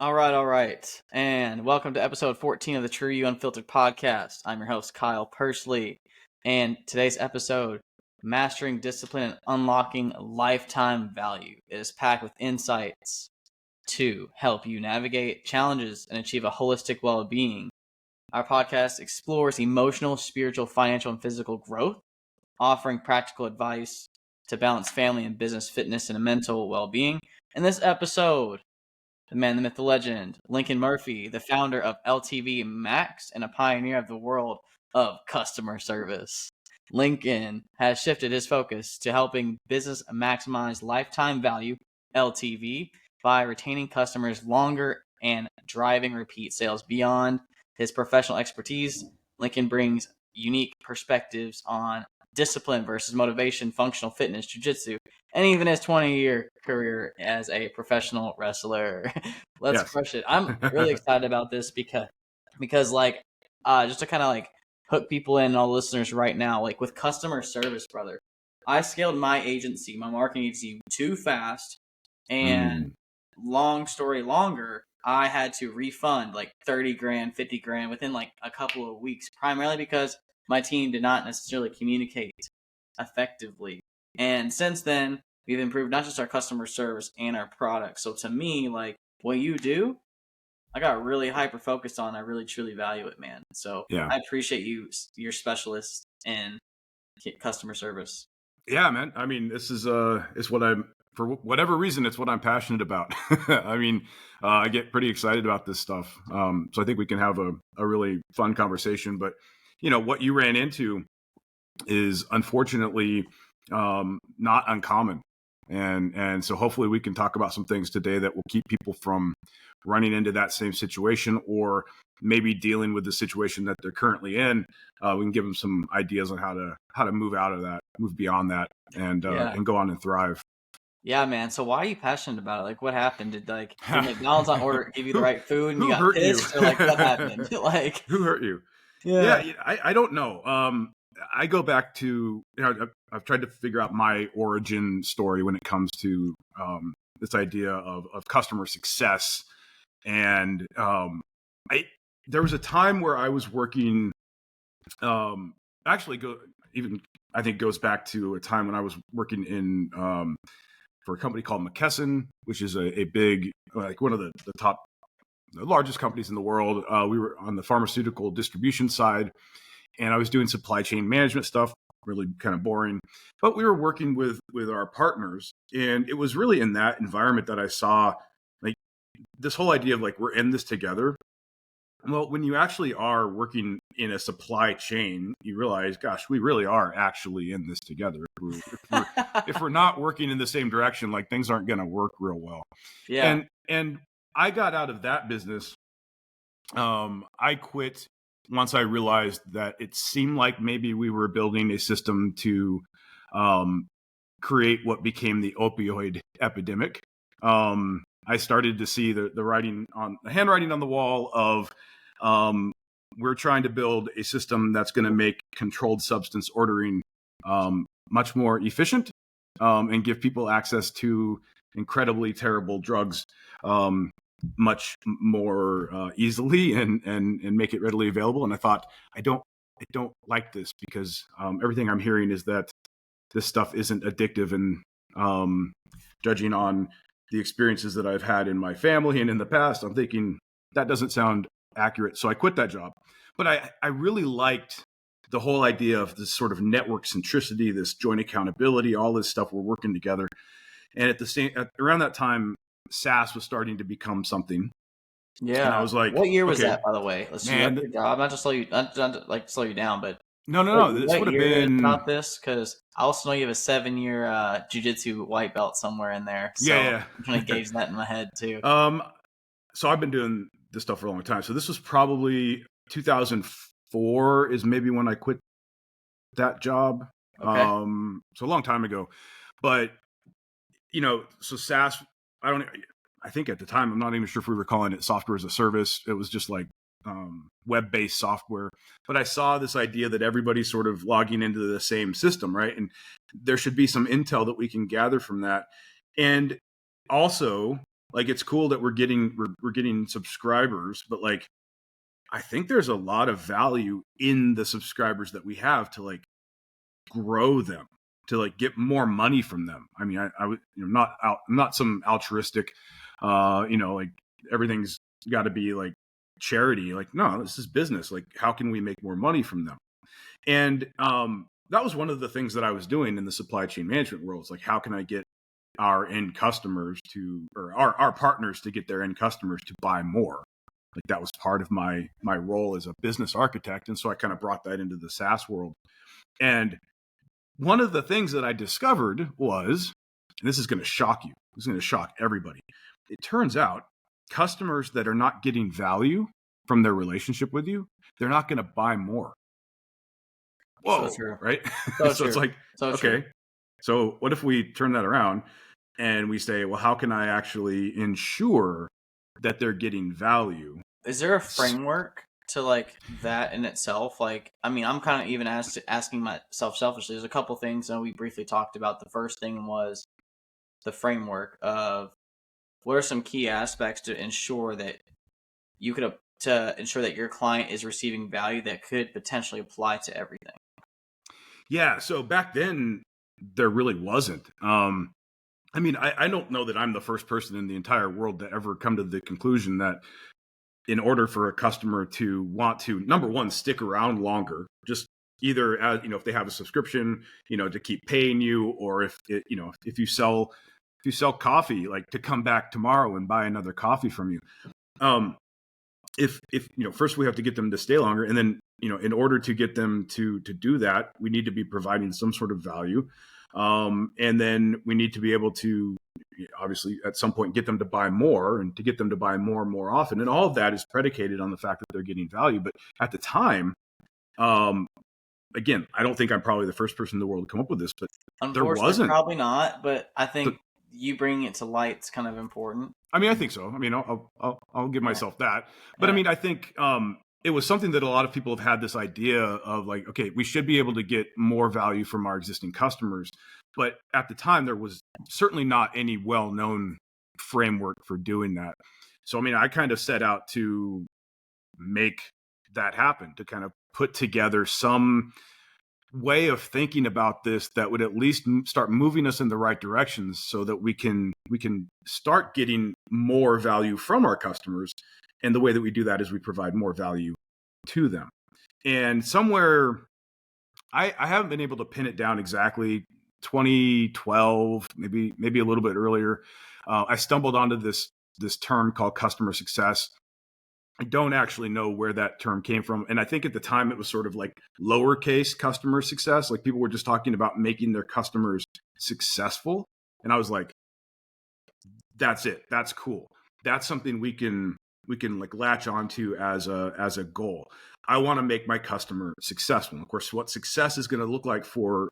All right. And welcome to episode 14 of the TruYou Unfiltered podcast. I'm your host, Kyle Pursley. And today's episode, Mastering Discipline and Unlocking Lifetime Value, is packed with insights to help you navigate challenges and achieve a holistic well-being. Our podcast explores emotional, spiritual, financial, and physical growth, offering practical advice to balance family and business, fitness, and mental well-being. In this episode, the man, the myth, the legend, Lincoln Murphy, the founder of LTV Max and a pioneer of the world of customer service. Lincoln has shifted his focus to helping business maximize lifetime value, LTV, by retaining customers longer and driving repeat sales. Beyond his professional expertise, Lincoln brings unique perspectives on discipline versus motivation, functional fitness, jiu-jitsu, and even his 20-year career as a professional wrestler. Let's Yes. crush it. I'm really excited about this because just to kind of like hook people in, all listeners right now, like with customer service, brother, I scaled my agency, my marketing agency, too fast, and long story longer, I had to refund like 30 grand, 50 grand within like a couple of weeks, primarily because my team did not necessarily communicate effectively. And since then, we've improved not just our customer service and our product. So to me, like what you do, I got really hyper focused on. I really truly value it, man. So Yeah. I appreciate you, your specialist in customer service. Yeah, man. I mean, this is it's what I'm, for whatever reason, it's what I'm passionate about. I mean, I get pretty excited about this stuff. So I think we can have a really fun conversation. But what you ran into is unfortunately not uncommon. And so hopefully we can talk about some things today that will keep people from running into that same situation, or maybe dealing with the situation that they're currently in. We can give them some ideas on how to move out of that, move beyond that, and go on and thrive. Yeah, man. So why are you passionate about it? Like, what happened? Did McDonald's on order give you the right food and you got pissed, or like what happened? Like, who hurt you? Yeah, I don't know. I go back to, I've tried to figure out my origin story when it comes to this idea of customer success. And there was a time where I was working, I think goes back to a time when I was working in for a company called McKesson, which is a big, like one of the largest companies in the world. We were on the pharmaceutical distribution side, and I was doing supply chain management stuff, really kind of boring. But we were working with our partners, and it was really in that environment that I saw like this whole idea of like, we're in this together. Well, when you actually are working in a supply chain, you realize, gosh, we really are actually in this together. If we're not working in the same direction, like things aren't going to work real well. yeah. And I got out of that business. I quit once I realized that it seemed like maybe we were building a system to create what became the opioid epidemic. I started to see the handwriting on the wall of we're trying to build a system that's going to make controlled substance ordering much more efficient and give people access to incredibly terrible drugs much more easily and make it readily available. And I thought, I don't like this, because everything I'm hearing is that this stuff isn't addictive, and judging on the experiences that I've had in my family and in the past, I'm thinking that doesn't sound accurate. So I quit that job. But I really liked the whole idea of this sort of network centricity, this joint accountability, all this stuff, we're working together. And around that time, SaaS was starting to become something. Yeah. And I was like, what year was that, by the way? Let's do your job. Not to slow you down, but no. This would have been about this, because I also know you have a 7-year jiu-jitsu white belt somewhere in there. So yeah. I'm trying to gauge that in my head too. So I've been doing this stuff for a long time. So this was probably 2004 is maybe when I quit that job. Okay. So a long time ago. But so SaaS, I think at the time, I'm not even sure if we were calling it software as a service. It was just like web-based software. But I saw this idea that everybody's sort of logging into the same system, right? And there should be some intel that we can gather from that. And also, Like, it's cool that we're getting subscribers, but like, I think there's a lot of value in the subscribers that we have to like grow them, to like get more money from them. I mean, I would, I'm not some altruistic, like everything's got to be like charity. Like, no, this is business. Like, how can we make more money from them? And that was one of the things that I was doing in the supply chain management world. It's like, how can I get our end customers to, or our partners to get their end customers to buy more? Like, that was part of my role as a business architect. And so I kind of brought that into the SaaS world. And one of the things that I discovered was, and this is going to shock you, this is going to shock everybody. It turns out customers that are not getting value from their relationship with you, they're not going to buy more. Whoa, So true. right? So So it's like, so okay, true. so what if we turn that around and we say, well, how can I actually ensure that they're getting value? Is there a framework to like that in itself? Like, I mean, I'm kind of even asking myself selfishly. There's a couple things that we briefly talked about. The first thing was the framework of what are some key aspects to ensure that to ensure that your client is receiving value that could potentially apply to everything. Yeah. So back then, there really wasn't. I mean, I don't know that I'm the first person in the entire world to ever come to the conclusion that in order for a customer to want to, number one, stick around longer, just either as, if they have a subscription, to keep paying you, or if it, if you sell coffee, like to come back tomorrow and buy another coffee from you. If first we have to get them to stay longer, and then in order to get them to do that, we need to be providing some sort of value, and then we need to be able to obviously at some point get them to buy more, and to get them to buy more and more often, and all of that is predicated on the fact that they're getting value. But at the time, again, I don't think I'm probably the first person in the world to come up with this, but there wasn't. Probably not, but I think you bringing it to light is kind of important. I mean, I think so. I mean, I'll give myself that. But I mean, I think it was something that a lot of people have had this idea of like, okay, we should be able to get more value from our existing customers. But at the time, there was certainly not any well-known framework for doing that. So, I mean, I kind of set out to make that happen, to kind of put together some way of thinking about this that would at least start moving us in the right directions, so that we can start getting more value from our customers. And the way that we do that is we provide more value to them. And somewhere, I haven't been able to pin it down exactly, 2012, maybe a little bit earlier, I stumbled onto this term called customer success. I don't actually know where that term came from. And I think at the time it was sort of like lowercase customer success. Like, people were just talking about making their customers successful. And I was like, that's it. That's cool. That's something we can like latch onto as a goal. I want to make my customer successful. And of course, what success is going to look like for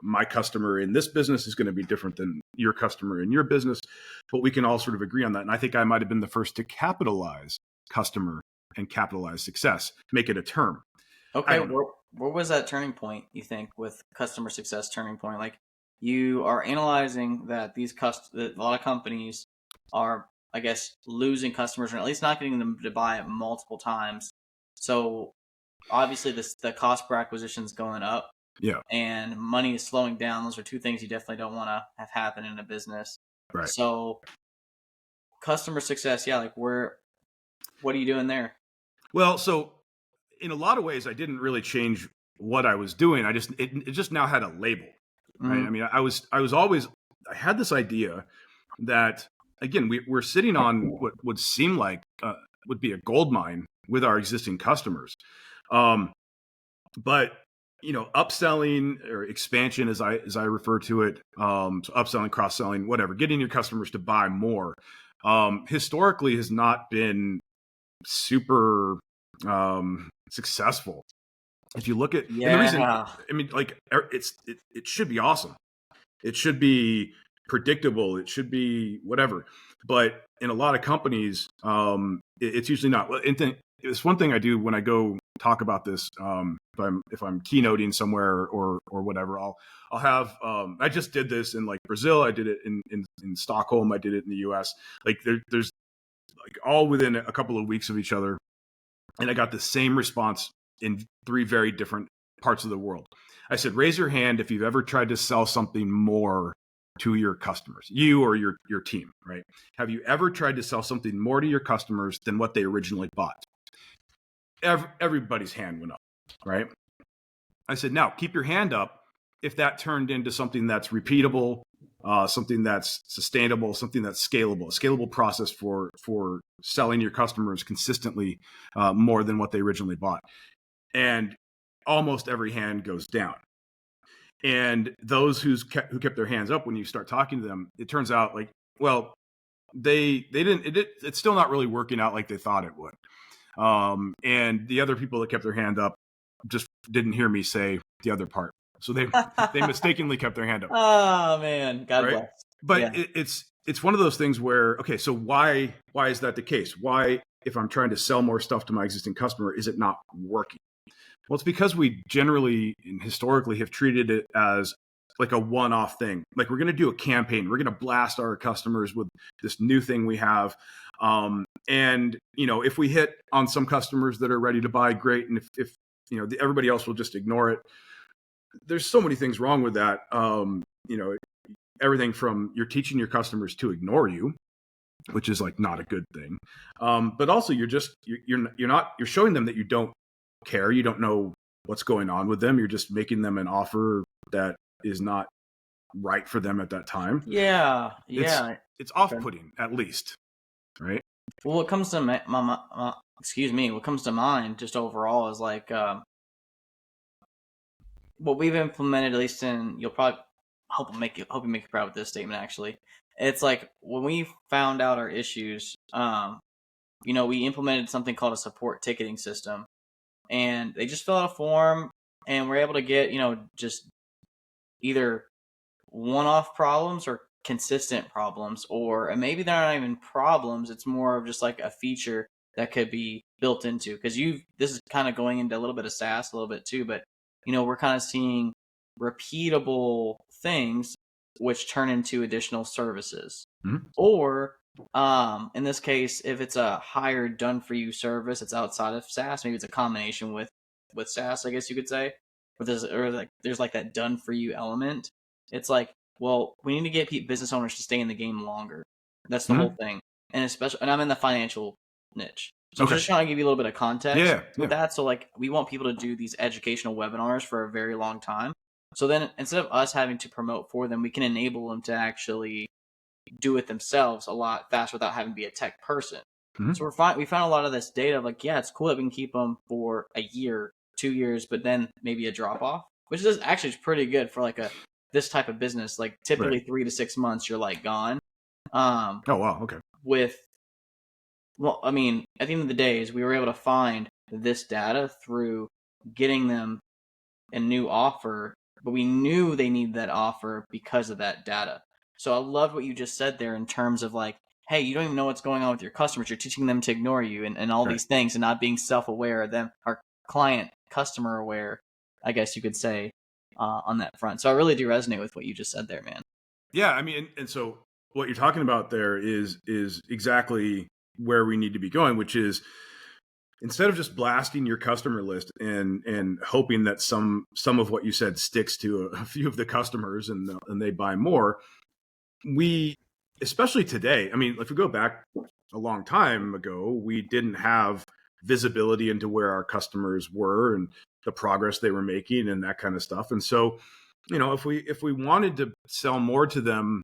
my customer in this business is going to be different than your customer in your business, but we can all sort of agree on that. And I think I might have been the first to capitalize customer and capitalize success, make it a term. Okay, where was that turning point, you think, with customer success turning point? Like, you are analyzing that that a lot of companies are, I guess, losing customers, or at least not getting them to buy it multiple times. So obviously the cost per acquisition is going up. Yeah. And money is slowing down. Those are two things you definitely don't want to have happen in a business. Right. So customer success, yeah, like what are you doing there? Well, so in a lot of ways, I didn't really change what I was doing. It just now had a label. Right? I mean, I had this idea that, again, we're sitting on what would seem like would be a gold mine with our existing customers. But upselling or expansion, as I refer to it, so upselling, cross-selling, whatever, getting your customers to buy more, historically has not been super successful. If you look at, and the reason, I mean, like, it should be awesome. It should be predictable. It should be whatever. But in a lot of companies, it's usually not. It's one thing I do when I go talk about this. If I'm keynoting somewhere or whatever, I'll have. I just did this in like Brazil. I did it in Stockholm. I did it in the U.S. Like there's like all within a couple of weeks of each other, and I got the same response in 3 very different parts of the world. I said, raise your hand if you've ever tried to sell something more to your customers, you or your team, right? Have you ever tried to sell something more to your customers than what they originally bought? Everybody's hand went up, right? I said, now keep your hand up if that turned into something that's repeatable, something that's sustainable, something that's scalable, a scalable process for selling your customers consistently more than what they originally bought. And almost every hand goes down. And those who kept their hands up, when you start talking to them, it turns out like, well, they didn't. It's still not really working out like they thought it would. And the other people that kept their hand up just didn't hear me say the other part, so they mistakenly kept their hand up. Oh man, God right? bless. But Yeah. it's one of those things where, okay, so why is that the case? Why, if I'm trying to sell more stuff to my existing customer, is it not working? Well, it's because we generally and historically have treated it as like a one-off thing. Like we're going to do a campaign. We're going to blast our customers with this new thing we have. And, if we hit on some customers that are ready to buy, great. And if everybody else will just ignore it. There's so many things wrong with that. Everything from you're teaching your customers to ignore you, which is like not a good thing. But also you're showing them that you don't care. You don't know what's going on with them. You're just making them an offer that is not right for them at that time. Yeah. It's off-putting, at least, right? Well, what comes to what comes to mind just overall is like what we've implemented, at least you'll probably hope you make you proud with this statement. Actually, it's like when we found out our issues, we implemented something called a support ticketing system, and they just fill out a form, and we're able to get just either one-off problems or consistent problems, or maybe they're not even problems. It's more of just like a feature that could be built into, because this is kind of going into a little bit of SaaS a little bit too, but we're kind of seeing repeatable things which turn into additional services. Mm-hmm. Or in this case, if it's a higher done for you service, it's outside of SaaS, maybe it's a combination with SaaS, I guess you could say, or there's like that done for you element. It's like, well, we need to get business owners to stay in the game longer. That's the whole thing. And I'm in the financial niche. So I'm just trying to give you a little bit of context with that. So like, we want people to do these educational webinars for a very long time. So then instead of us having to promote for them, we can enable them to actually do it themselves a lot faster without having to be a tech person. Mm-hmm. So we found a lot of this data of like, yeah, it's cool that we can keep them for a year, 2 years, but then maybe a drop off, which is actually pretty good for like this type of business. Like typically 3 to 6 months, you're like gone. Oh wow, okay. I mean, at the end of the day, is we were able to find this data through getting them a new offer, but we knew they needed that offer because of that data. So I love what you just said there in terms of like, hey, you don't even know what's going on with your customers. You're teaching them to ignore you and all these things, and not being self-aware of them, or customer aware, I guess you could say, on that front. So I really do resonate with what you just said there, man. Yeah, I mean, and so what you're talking about there is exactly where we need to be going, which is instead of just blasting your customer list and hoping that some of what you said sticks to a few of the customers and they buy more, we, especially today, I mean, if we go back a long time ago, we didn't have visibility into where our customers were and the progress they were making and that kind of stuff. And so, if we wanted to sell more to them,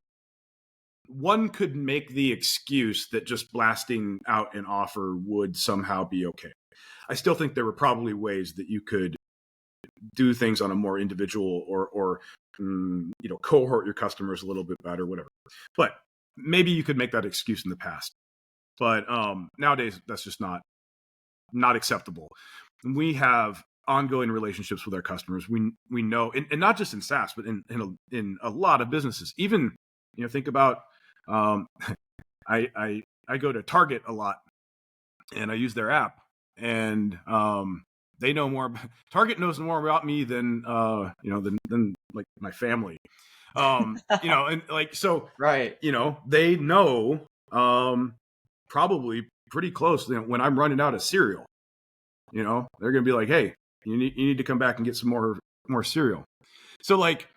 one could make the excuse that just blasting out an offer would somehow be okay. I still think there were probably ways that you could do things on a more individual or cohort your customers a little bit better, whatever. But maybe you could make that excuse in the past. But nowadays, that's just not acceptable. We have ongoing relationships with our customers. We know, and not just in SaaS, but in a lot of businesses. Even think about I go to Target a lot, and I use their app, and They know more. Target knows more about me than than like my family. And like so, Right. they know probably pretty close. When I'm running out of cereal, they're gonna be like, "Hey, you need to come back and get some more cereal." So like,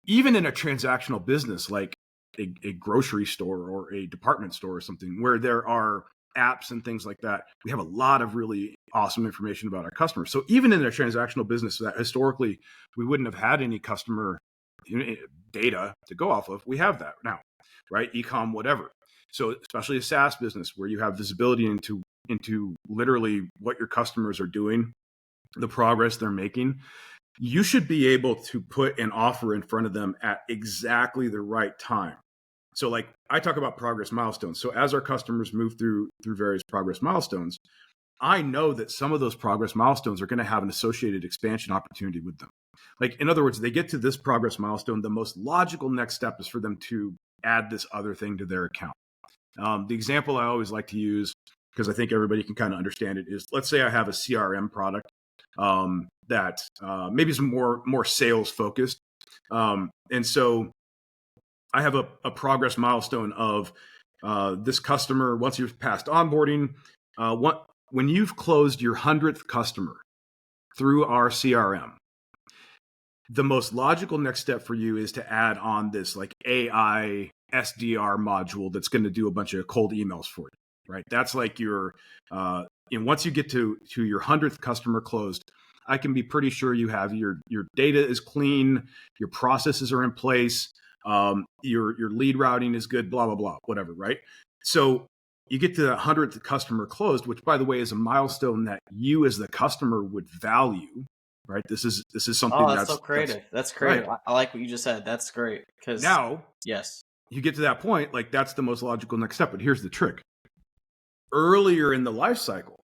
even in a transactional business like a grocery store or a department store or something where there are apps and things like that, we have a lot of really awesome information about our customers. So even in a transactional business that historically we wouldn't have had any customer data to go off of, we have that now, right? E-com, whatever. So especially a SaaS business where you have visibility into literally what your customers are doing, the progress they're making, you should be able to put an offer in front of them at exactly the right time. So like I talk about progress milestones. So as our customers move through various progress milestones, I know that some of those progress milestones are going to have an associated expansion opportunity with them. Like, in other words, they get to this progress milestone, the most logical next step is for them to add this other thing to their account. The example I always like to use, because I think everybody can kind of understand it, is let's say I have a CRM product that maybe is more sales focused. And so I have a progress milestone of this customer, once you've passed onboarding, when you've closed your 100th customer through our CRM, the most logical next step for you is to add on this like AI SDR module that's going to do a bunch of cold emails for you, right? That's like your, once you get to your 100th customer closed, I can be pretty sure you have your data is clean, your processes are in place, your lead routing is good, blah, blah, blah, whatever, right? So you get to the 100th customer closed, which by the way is a milestone that you as the customer would value, right? This is something Oh, that's so creative. That's creative. right. I like what you just said. That's great. Because Now yes, you get to that point, like that's the most logical next step. But here's the trick: earlier in the life cycle,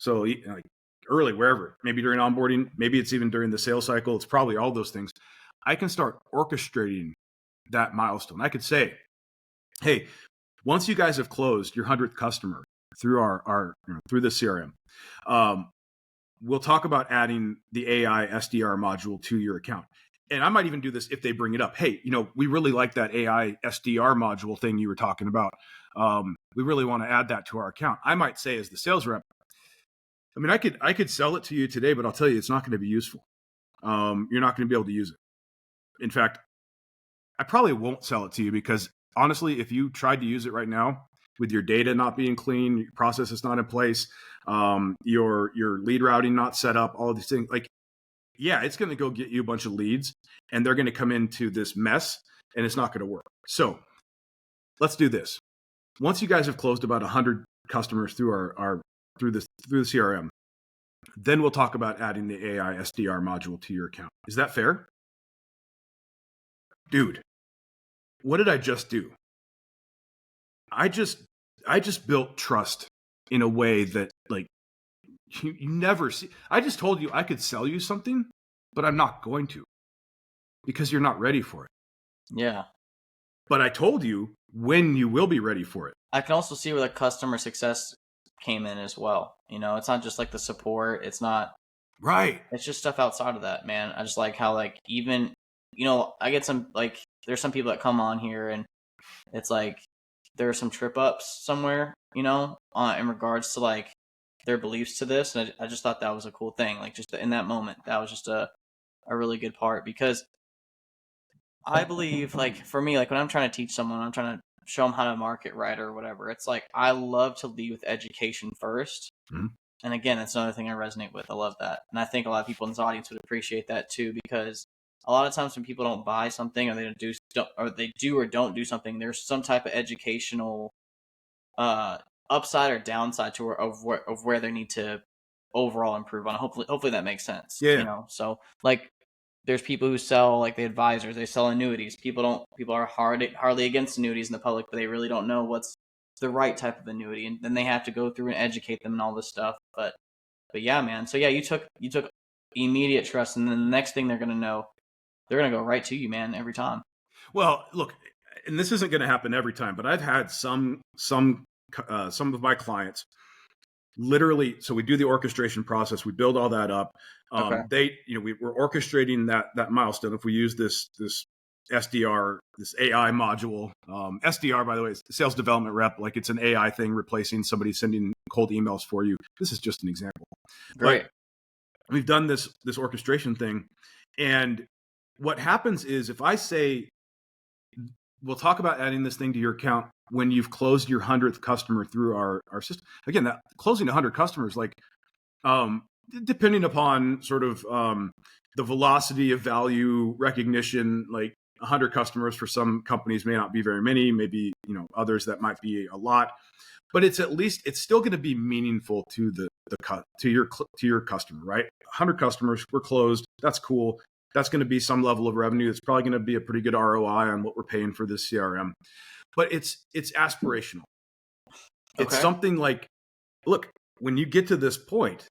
so like early, wherever, maybe during onboarding, maybe it's even during the sales cycle, it's probably all those things. I can start orchestrating that milestone. I could say, hey, once you guys have closed your 100th customer through our through the CRM, we'll talk about adding the AI SDR module to your account. And I might even do this if they bring it up. Hey, we really like that AI SDR module thing you were talking about. We really want to add that to our account. I might say as the sales rep, I mean, I could sell it to you today, but I'll tell you, it's not going to be useful. You're not going to be able to use it. In fact, I probably won't sell it to you because honestly, if you tried to use it right now with your data not being clean, your process is not in place, your lead routing not set up, all of these things, like, yeah, it's going to go get you a bunch of leads and they're going to come into this mess and it's not going to work. So let's do this. Once you guys have closed about 100 customers through through the CRM, then we'll talk about adding the AI SDR module to your account. Is that fair? Dude, what did I just do? I just built trust in a way that like you never see. I just told you I could sell you something, but I'm not going to because you're not ready for it. yeah. But I told you when you will be ready for it. I can also see where the customer success came in as well. It's not just like the support. It's not right. It's just stuff outside of that, man. I just like how like even I get some like there's some people that come on here and it's like there are some trip ups somewhere, in regards to like their beliefs to this, and I just thought that was a cool thing. Like just in that moment, that was just a really good part because I believe like for me, like when I'm trying to teach someone, I'm trying to show them how to market right or whatever. It's like I love to lead with education first. Mm-hmm. And again, that's another thing I resonate with. I love that. And I think a lot of people in this audience would appreciate that too, because a lot of times when people don't buy something or they do or don't do something, there's some type of educational upside or downside to where they need to overall improve on. Hopefully that makes sense. Yeah. So like there's people who sell like the advisors, they sell annuities. People are hardly against annuities in the public, but they really don't know what's the right type of annuity, and then they have to go through and educate them and all this stuff. But yeah, man. So yeah, you took immediate trust, and then the next thing they're gonna know, they're gonna go right to you, man, every time. Well, look, and this isn't going to happen every time, but I've had some of my clients literally, so we do the orchestration process, we build all that up. Okay. We're orchestrating that milestone. If we use this SDR, this AI module, SDR, by the way, is sales development rep, like it's an AI thing replacing somebody sending cold emails for you. This is just an example. Great. But we've done this orchestration thing, and what happens is if I say, we'll talk about adding this thing to your account when you've closed your 100th customer through our system. Again, that closing 100 customers, like, depending upon sort of the velocity of value recognition, like 100 customers for some companies may not be very many, maybe, others that might be a lot, but it's still going to be meaningful to your customer, right? 100 customers, we're closed. That's cool. That's going to be some level of revenue. It's probably going to be a pretty good ROI on what we're paying for this CRM, but it's aspirational. It's something like, look, when you get to this point,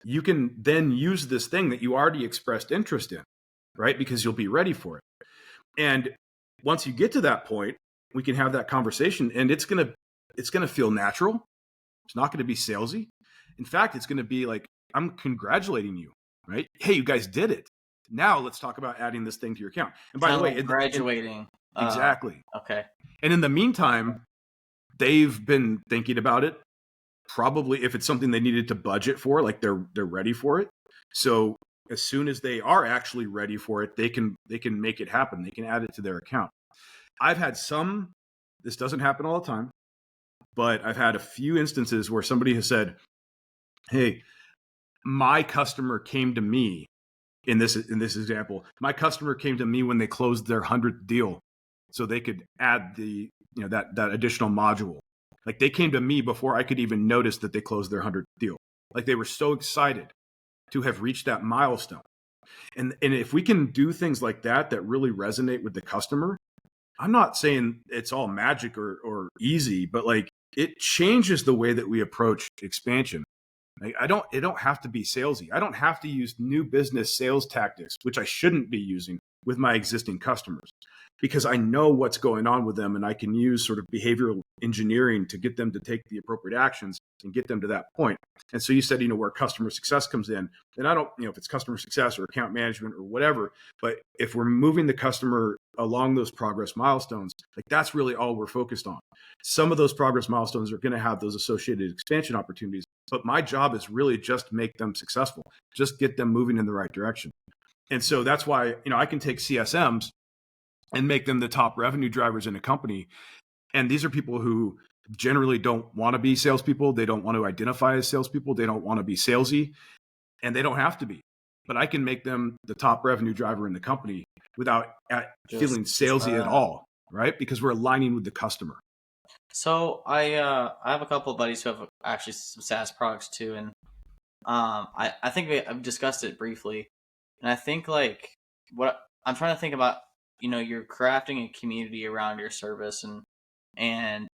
you can then use this thing that you already expressed interest in, right? Because you'll be ready for it. And once you get to that point, we can have that conversation, and it's going to feel natural. It's not going to be salesy. In fact, it's going to be like, I'm congratulating you, right? Hey, you guys did it. Now let's talk about adding this thing to your account. And by the way, graduating. Exactly. Okay. And in the meantime, they've been thinking about it. Probably if it's something they needed to budget for, like they're ready for it. So as soon as they are actually ready for it, they can make it happen. They can add it to their account. I've had this doesn't happen all the time, but I've had a few instances where somebody has said, hey, my customer came to me in this example. My customer came to me when they closed their 100th deal, so they could add that additional module. Like they came to me before I could even notice that they closed their 100th deal. Like they were so excited to have reached that milestone. And if we can do things like that really resonate with the customer, I'm not saying it's all magic or easy, but like it changes the way that we approach expansion. Like it don't have to be salesy. I don't have to use new business sales tactics, which I shouldn't be using with my existing customers, because I know what's going on with them, and I can use sort of behavioral engineering to get them to take the appropriate actions and get them to that point. And so you said, where customer success comes in, and I don't, if it's customer success or account management or whatever, but if we're moving the customer along those progress milestones, like that's really all we're focused on. Some of those progress milestones are going to have those associated expansion opportunities, but my job is really just make them successful, just get them moving in the right direction. And so that's why, I can take CSMs and make them the top revenue drivers in a company. And these are people who generally don't want to be salespeople. They don't want to identify as salespeople. They don't want to be salesy, and they don't have to be. But I can make them the top revenue driver in the company without feeling salesy at all, right? Because we're aligning with the customer. So I have a couple of buddies who have actually some SaaS products too, and I think I've discussed it briefly, and I think like what I'm trying to think about, you're crafting a community around your service, and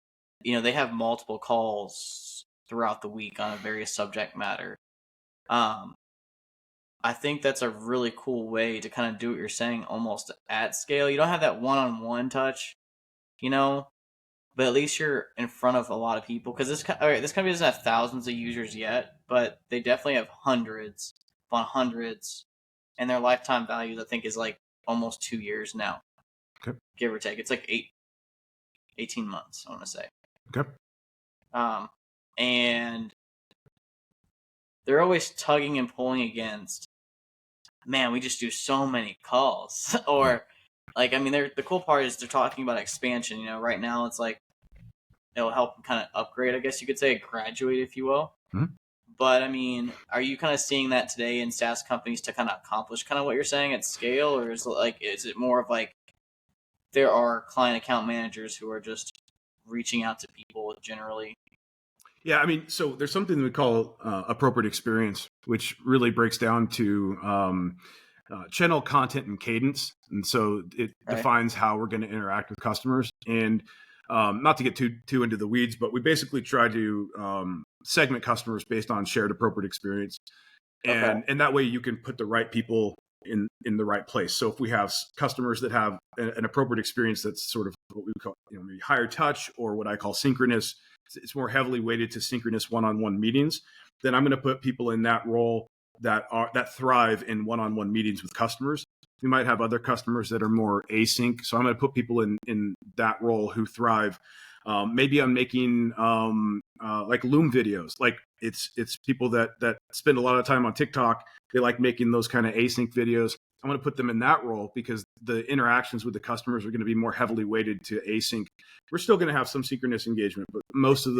they have multiple calls throughout the week on a various subject matter. I think that's a really cool way to kind of do what you're saying almost at scale. You don't have that one-on-one touch, but at least you're in front of a lot of people, because this company doesn't have thousands of users yet, but they definitely have hundreds upon hundreds, and their lifetime value, I think, is like almost 2 years now. Okay. Give or take. It's like 18 months, I want to say. Okay. And they're always tugging and pulling against, man, we just do so many calls. Or, like, I mean, the cool part is they're talking about expansion. Right now it's like it'll help them kind of upgrade, I guess you could say, graduate, if you will. Mm-hmm. But, I mean, are you kind of seeing that today in SaaS companies to kind of accomplish kind of what you're saying at scale? Or is it more of like there are client account managers who are just reaching out to people generally? Yeah, I mean, so there's something that we call appropriate experience, which really breaks down to channel content and cadence. And so it defines how we're going to interact with customers. And not to get too into the weeds, but we basically try to segment customers based on shared appropriate experience. And that way you can put the right people in the right place. So if we have customers that have an appropriate experience that's sort of what we call maybe higher touch, or what I call synchronous, it's more heavily weighted to synchronous one-on-one meetings, then I'm going to put people in that role that thrive in one-on-one meetings with customers. We might have other customers that are more async, so I'm going to put people in that role who thrive. Maybe I'm making like Loom videos. Like it's people that spend a lot of time on TikTok. They like making those kind of async videos. I'm going to put them in that role because the interactions with the customers are going to be more heavily weighted to async. We're still going to have some synchronous engagement, but most of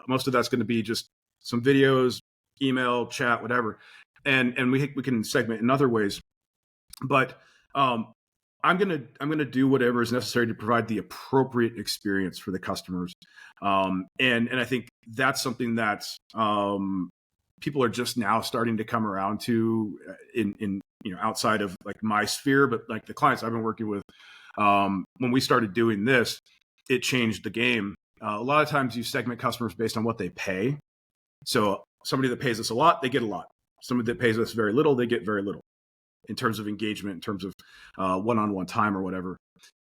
that's going to be just some videos, email, chat, whatever. And we can segment in other ways. But I'm gonna do whatever is necessary to provide the appropriate experience for the customers, and I think that's something that people are just now starting to come around to in outside of like my sphere, but like the clients I've been working with, when we started doing this, it changed the game. A lot of times you segment customers based on what they pay. So somebody that pays us a lot, they get a lot. Somebody that pays us very little, they get very little in terms of engagement, in terms of one-on-one time or whatever.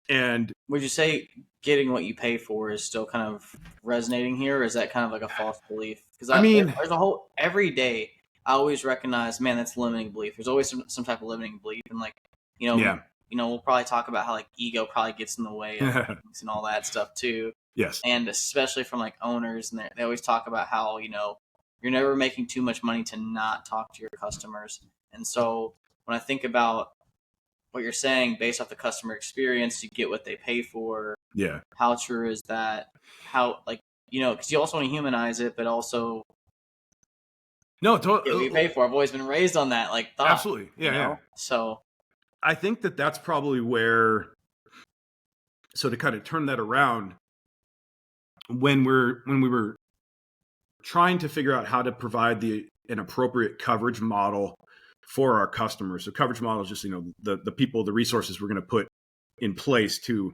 And would you say getting what you pay for is still kind of resonating here, or is that kind of like a false belief? Because there's a whole every day I always recognize, man, that's limiting belief. There's always some type of limiting belief, and like we'll probably talk about how like ego probably gets in the way of things and all that stuff too. Yes, and especially from like owners, and they always talk about how you're never making too much money to not talk to your customers, and so when I think about what you're saying, based off the customer experience, you get what they pay for. Yeah. How true is that? How, like, because you also want to humanize it, but also get what you pay for. I've always been raised on that, like, thought. Absolutely. Yeah. So I think that's probably where, so to kind of turn that around, when we were trying to figure out how to provide an appropriate coverage model for our customers. So coverage model is just, the people, the resources we're going to put in place to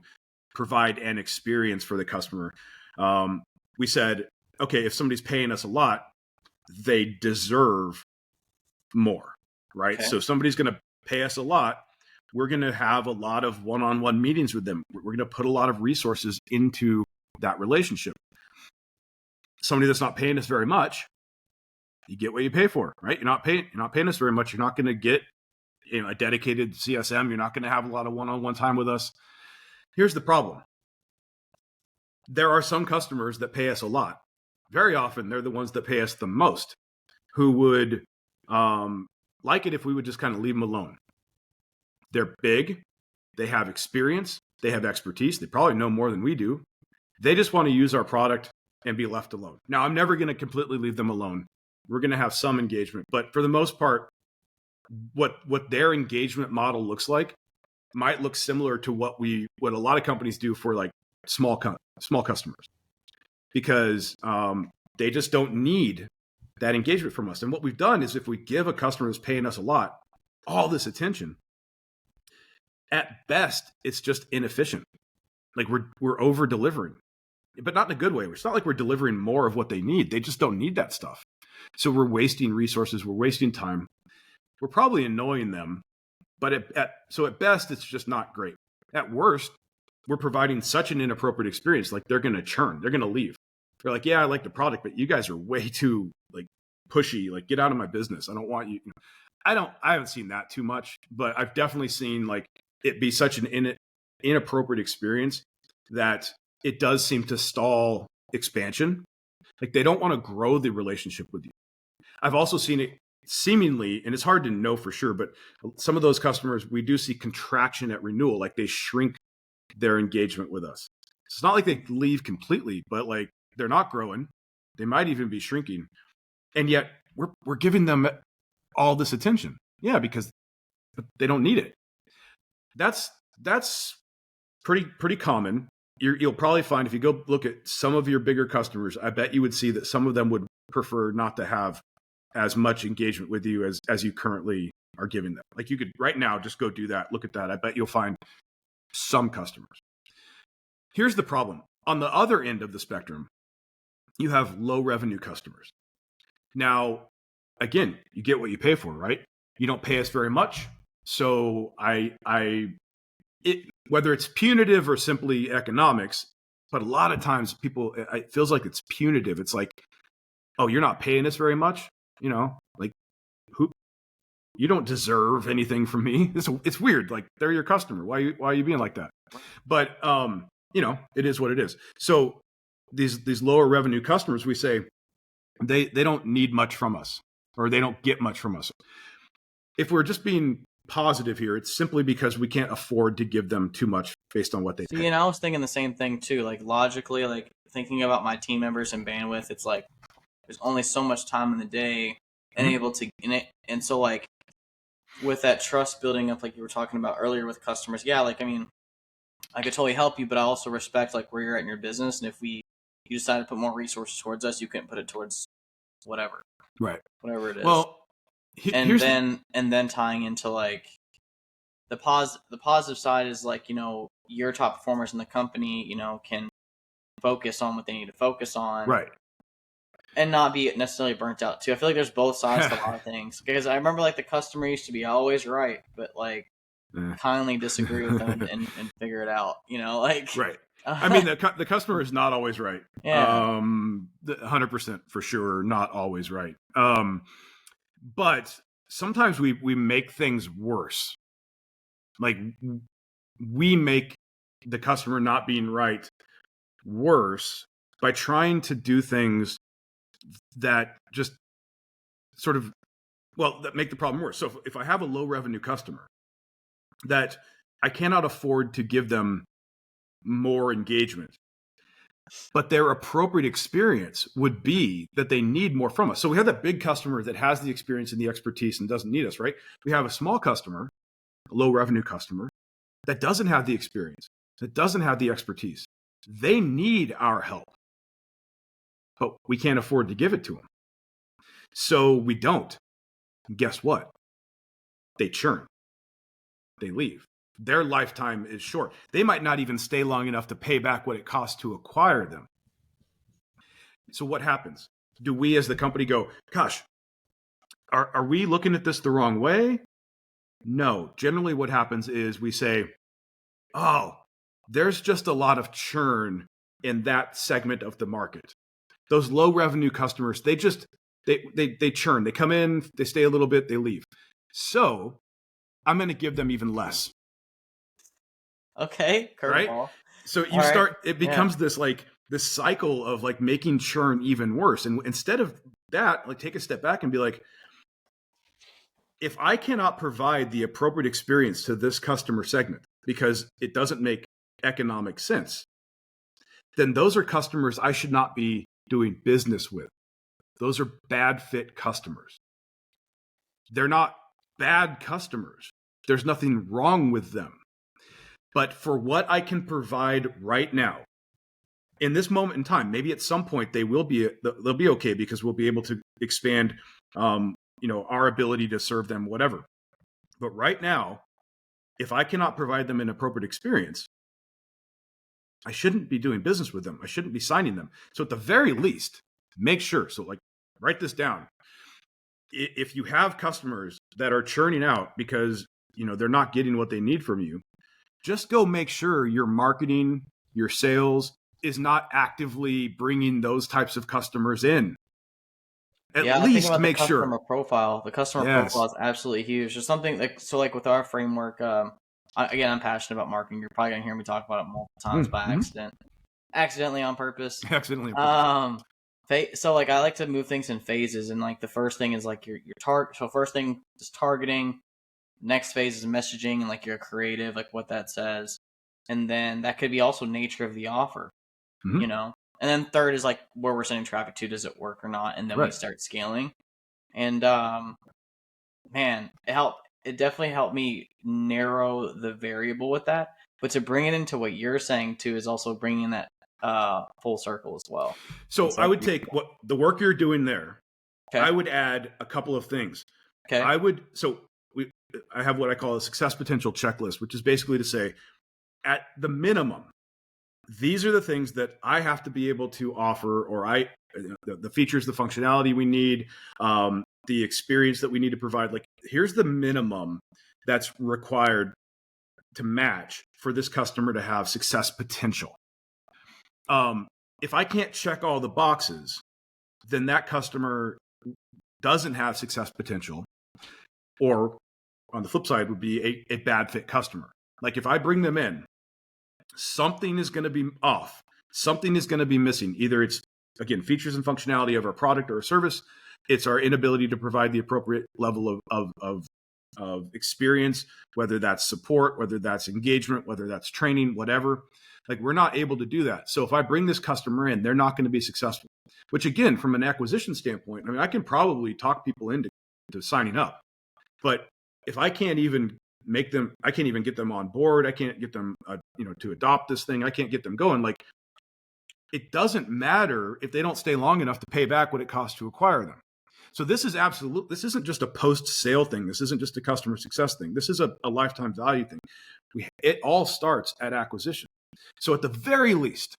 provide an experience for the customer. We said, okay, if somebody's paying us a lot, they deserve more, right? Okay. So if somebody's going to pay us a lot, we're going to have a lot of one-on-one meetings with them. We're going to put a lot of resources into that relationship. Somebody that's not paying us very much, you get what you pay for, right? You're not paying us very much. You're not going to get a dedicated CSM. You're not going to have a lot of one-on-one time with us. Here's the problem. There are some customers that pay us a lot. Very often, they're the ones that pay us the most, who would like it if we would just kind of leave them alone. They're big. They have experience. They have expertise. They probably know more than we do. They just want to use our product and be left alone. Now, I'm never going to completely leave them alone. We're going to have some engagement, but for the most part, what their engagement model looks like might look similar to what a lot of companies do for like small customers, because they just don't need that engagement from us. And what we've done is, if we give a customer who's paying us a lot all this attention, at best it's just inefficient. Like we're over delivering, but not in a good way. It's not like we're delivering more of what they need. They just don't need that stuff. So we're wasting resources, we're wasting time, we're probably annoying them, but at best, it's just not great. At worst, we're providing such an inappropriate experience, like they're going to churn, they're going to leave. They're like, yeah, I like the product, but you guys are way too like pushy, like get out of my business. I don't want you. I haven't seen that too much, but I've definitely seen like it be such an inappropriate experience that it does seem to stall expansion. Like they don't want to grow the relationship with you. I've also seen it seemingly, and it's hard to know for sure, but some of those customers, we do see contraction at renewal. Like they shrink their engagement with us. It's not like they leave completely, but like they're not growing. They might even be shrinking. And yet we're giving them all this attention. Yeah, because they don't need it. That's pretty common. You'll probably find, if you go look at some of your bigger customers, I bet you would see that some of them would prefer not to have as much engagement with you as you currently are giving them. Like you could right now just go do that. Look at that. I bet you'll find some customers. Here's the problem. On the other end of the spectrum, you have low revenue customers. Now, again, you get what you pay for, right? You don't pay us very much. So whether it's punitive or simply economics, But a lot of times people, it feels like it's punitive. It's like, oh, you're not paying us very much. Like who, you don't deserve anything from me. It's weird. Like they're your customer. Why are you being like that? But, it is what it is. So these lower revenue customers, we say they don't need much from us, or they don't get much from us. If we're just being positive here, it's simply because we can't afford to give them too much based on what they pay. And I was thinking the same thing too. Like logically, like thinking about my team members and bandwidth, it's like there's only so much time in the day and able to and so like with that trust building up, like you were talking about earlier with customers, yeah, like I mean, I could totally help you, but I also respect like where you're at in your business, and if you decide to put more resources towards us, you couldn't put it towards whatever, right? Whatever it is. Well, and then tying into like the positive side is like your top performers in the company can focus on what they need to focus on, right? And not be necessarily burnt out too. I feel like there's both sides to a lot of things, because I remember like the customer used to be always right, but like kindly disagree with them and figure it out. Like right. I mean, the customer is not always right. Yeah. 100% for sure, not always right. But sometimes we make things worse. Like we make the customer not being right worse by trying to do things that just sort of, that make the problem worse. So if I have a low revenue customer that I cannot afford to give them more engagement, but their appropriate experience would be that they need more from us. So we have that big customer that has the experience and the expertise and doesn't need us, right? We have a small customer, a low revenue customer, that doesn't have the experience, that doesn't have the expertise. They need our help, but we can't afford to give it to them. So we don't. Guess what? They churn. They leave. Their lifetime is short. They might not even stay long enough to pay back what it costs to acquire them. So what happens? Do we as the company go, gosh, are we looking at this the wrong way? No. Generally what happens is we say, oh, there's just a lot of churn in that segment of the market. Those low revenue customers, they churn. They come in, they stay a little bit, they leave. So I'm going to give them even less. Okay, right? So you start, it becomes this cycle of like making churn even worse. And instead of that, like take a step back and be like, if I cannot provide the appropriate experience to this customer segment because it doesn't make economic sense, then those are customers I should not be doing business with. Those are bad fit customers. They're not bad customers. There's nothing wrong with them. But for what I can provide right now, in this moment in time, maybe at some point they'll be okay because we'll be able to expand, our ability to serve them, whatever. But right now, if I cannot provide them an appropriate experience, I shouldn't be doing business with them. I shouldn't be signing them. So at the very least, make sure. So like, write this down. If you have customers that are churning out because, they're not getting what they need from you, just go make sure your marketing, your sales is not actively bringing those types of customers in. At least make sure. The customer profile is absolutely huge. There's something like with our framework, I'm passionate about marketing. You're probably going to hear me talk about it multiple times by accident. Accidentally on purpose. So like I like to move things in phases, and like the first thing is like your target. So first thing is targeting. Next phase is messaging and like your creative, like what that says, and then that could be also nature of the offer, And then third is like where we're sending traffic to. Does it work or not? And then we start scaling. And man, it definitely helped me narrow the variable with that. But to bring it into what you're saying too is also bringing that full circle as well. So I would take what the work you're doing there. Okay. I would add a couple of things. Okay. I have what I call a success potential checklist, which is basically to say, at the minimum, these are the things that I have to be able to offer, or the features, the functionality we need, the experience that we need to provide. Like, here's the minimum that's required to match for this customer to have success potential. If I can't check all the boxes, then that customer doesn't have success potential, or on the flip side would be a bad fit customer. Like if I bring them in, something is going to be off. Something is going to be missing. Either it's, again, features and functionality of our product or service. It's our inability to provide the appropriate level of experience, whether that's support, whether that's engagement, whether that's training, whatever. Like we're not able to do that. So if I bring this customer in, they're not going to be successful, which again, from an acquisition standpoint, I mean, I can probably talk people into signing up, but if I can't even I can't even get them on board. I can't get them, to adopt this thing. I can't get them going. Like it doesn't matter if they don't stay long enough to pay back what it costs to acquire them. So this isn't just a post-sale thing. This isn't just a customer success thing. This is a lifetime value thing. It all starts at acquisition. So at the very least,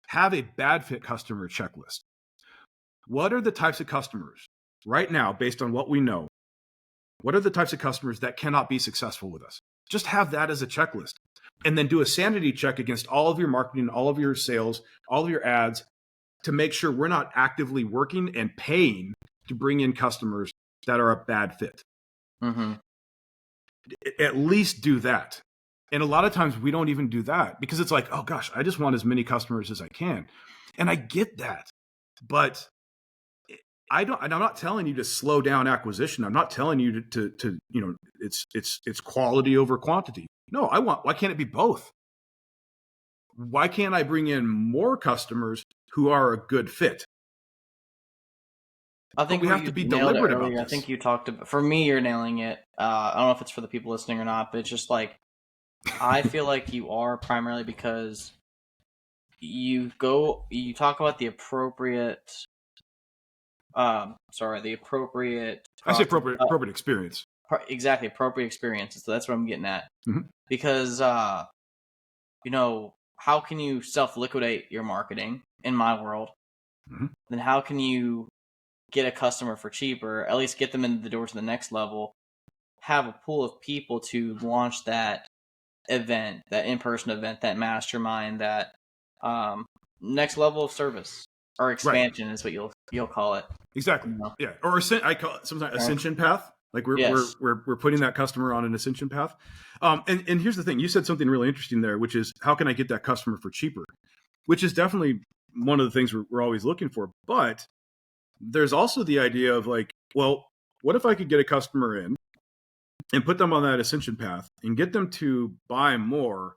have a bad fit customer checklist. What are the types of customers right now, based on what we know? What are the types of customers that cannot be successful with us? Just have that as a checklist. And then do a sanity check against all of your marketing, all of your sales, all of your ads to make sure we're not actively working and paying to bring in customers that are a bad fit. Mm-hmm. At least do that. And a lot of times we don't even do that because it's like, oh gosh, I just want as many customers as I can. And I get that. But I'm not telling you to slow down acquisition. I'm not telling you to it's quality over quantity. No, why can't it be both? Why can't I bring in more customers who are a good fit? I think we have to be deliberate about this. I think you talked about, for me, you're nailing it. I don't know if it's for the people listening or not, but it's just like, I feel like you are primarily because you talk about the appropriate, I say appropriate experience. Exactly, appropriate experiences. So that's what I'm getting at. Mm-hmm. Because, how can you self-liquidate your marketing in my world? Mm-hmm. Then how can you get a customer for cheaper, at least get them in the door to the next level, have a pool of people to launch that event, that in-person event, that mastermind, that next level of service or expansion is what you'll call it. Exactly. Yeah. Or I call it sometimes ascension path. Like we're putting that customer on an ascension path. And here's the thing, you said something really interesting there, which is how can I get that customer for cheaper? Which is definitely one of the things we're always looking for. But there's also the idea of like, well, what if I could get a customer in and put them on that ascension path and get them to buy more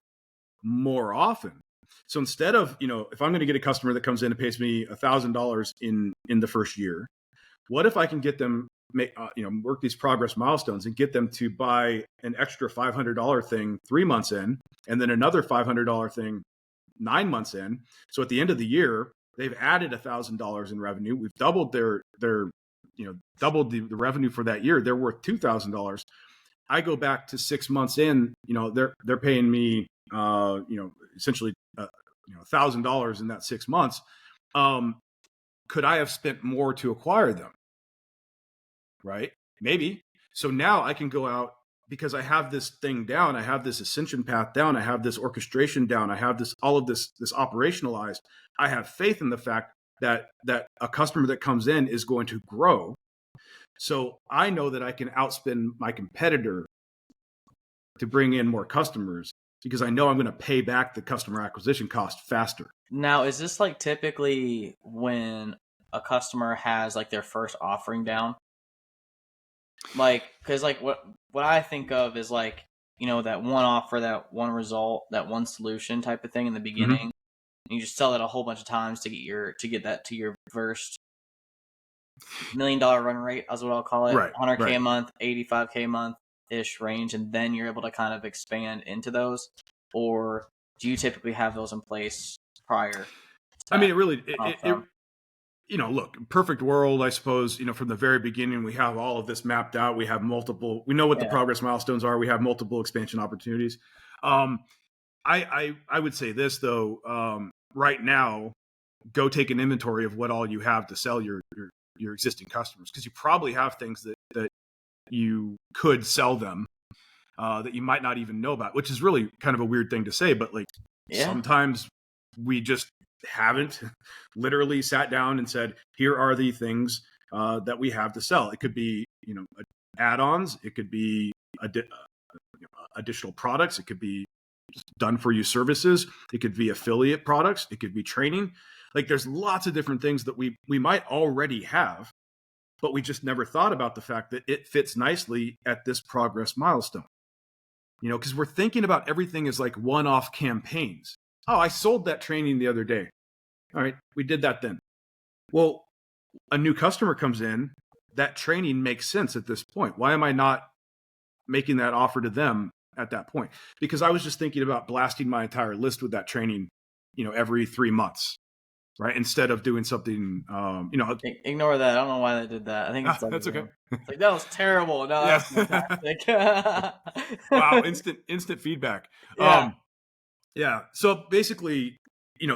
often? So instead of, if I'm going to get a customer that comes in and pays me $1,000 in the first year, what if I can get them, work these progress milestones and get them to buy an extra $500 thing 3 months in, and then another $500 thing 9 months in. So at the end of the year, they've added $1,000 in revenue. We've doubled doubled the revenue for that year. They're worth $2,000. I go back to 6 months in, they're paying me, essentially, $1,000 in that 6 months. Could I have spent more to acquire them? Right? Maybe. So now I can go out because I have this thing down. I have this ascension path down. I have this orchestration down. I have all of this operationalized. I have faith in the fact that a customer that comes in is going to grow. So I know that I can outspend my competitor to bring in more customers because I know I'm going to pay back the customer acquisition cost faster. Now, is this like typically when a customer has like their first offering down? Like, because like what I think of is like, that one offer, that one result, that one solution type of thing in the beginning. Mm-hmm. And you just sell it a whole bunch of times to get that to your first $1 million run rate, is what I'll call it. Right, 100K right. a month, 85K a month ish range, and then you're able to kind of expand into those. Or do you typically have those in place prior? I mean, look, perfect world, I suppose, from the very beginning, we have all of this mapped out. We know what the progress milestones are. We have multiple expansion opportunities. I would say this though, right now, go take an inventory of what all you have to sell your existing customers. Cause you probably have things that you could sell them, that you might not even know about, which is really kind of a weird thing to say, but sometimes we just haven't literally sat down and said, here are the things that we have to sell. It could be, add-ons. It could be additional products. It could be done for you services. It could be affiliate products. It could be training. Like there's lots of different things that we might already have, but we just never thought about the fact that it fits nicely at this progress milestone. Because we're thinking about everything as like one-off campaigns. Oh, I sold that training the other day. All right, we did that then. Well, a new customer comes in, that training makes sense at this point. Why am I not making that offer to them at that point? Because I was just thinking about blasting my entire list with that training, every 3 months, right? Instead of doing something, Ignore that. I don't know why they did that. I think it's like, that's okay. It's like, that was terrible. No, that's fantastic. Wow, instant feedback. Yeah. Yeah. So basically,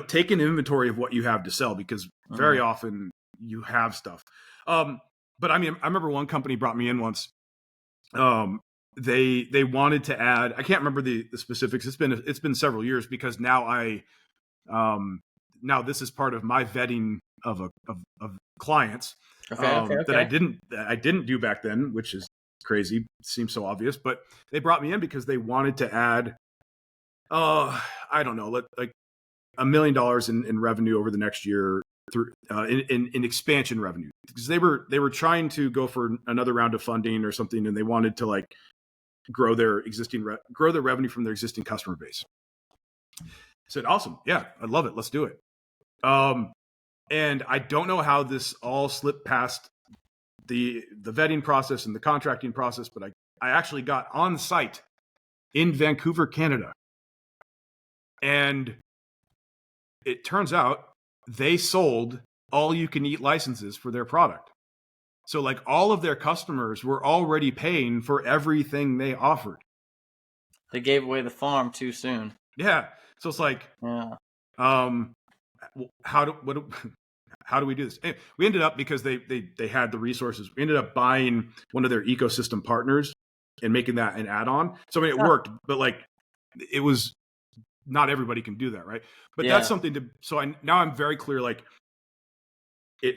take an inventory of what you have to sell, because very often you have stuff. But I mean, I remember one company brought me in once. They wanted to add, I can't remember the specifics. It's been several years, because now now this is part of my vetting of clients. Okay. That I didn't do back then, which is crazy. It seems so obvious, but they brought me in because they wanted to add, I don't know, like $1 million in revenue over the next year through in expansion revenue, because they were trying to go for another round of funding or something, and they wanted to like grow their revenue from their existing customer base. I said, awesome, yeah, I love it, let's do it. And I don't know how this all slipped past the vetting process and the contracting process, but I actually got on site in Vancouver, Canada. And it turns out they sold all-you-can-eat licenses for their product. So like all of their customers were already paying for everything they offered. They gave away the farm too soon. Yeah. So it's like, how do we do this? And we ended up, because they had the resources, we ended up buying one of their ecosystem partners and making that an add-on. So I mean, it worked, but like it was, not everybody can do that, right? But that's something to, so now I'm very clear, like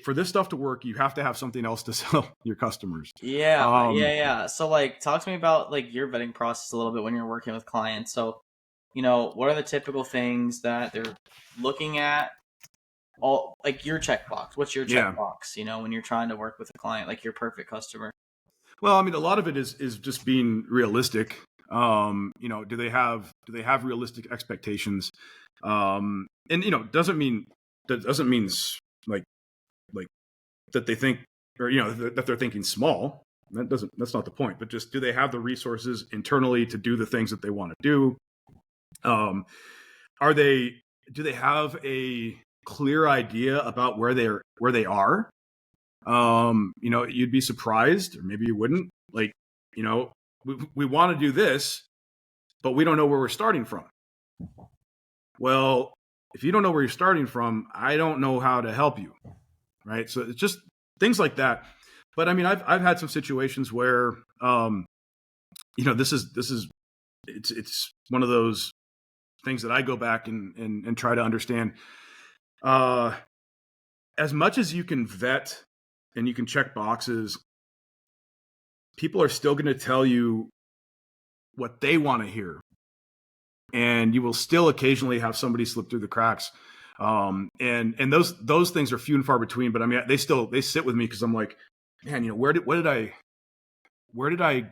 for this stuff to work, you have to have something else to sell your customers. Yeah. So like, talk to me about like your vetting process a little bit when you're working with clients. So, what are the typical things that they're looking at? All like your checkbox. What's your checkbox? When you're trying to work with a client, like your perfect customer. Well, I mean, a lot of it is just being realistic. Do they have realistic expectations? And doesn't mean like that they think, or that they're thinking small. That's not the point. But just, do they have the resources internally to do the things that they want to do? Do they have a clear idea about where they are? You'd be surprised, or maybe you wouldn't. Like, we want to do this, but we don't know where we're starting from. Well, if you don't know where you're starting from, I don't know how to help you, right? So it's just things like that. But I mean, I've had some situations where, it's one of those things that I go back and try to understand. As much as you can vet and you can check boxes, people are still going to tell you what they want to hear. And you will still occasionally have somebody slip through the cracks. And those things are few and far between, but I mean, they sit with me, because I'm like, man, where did I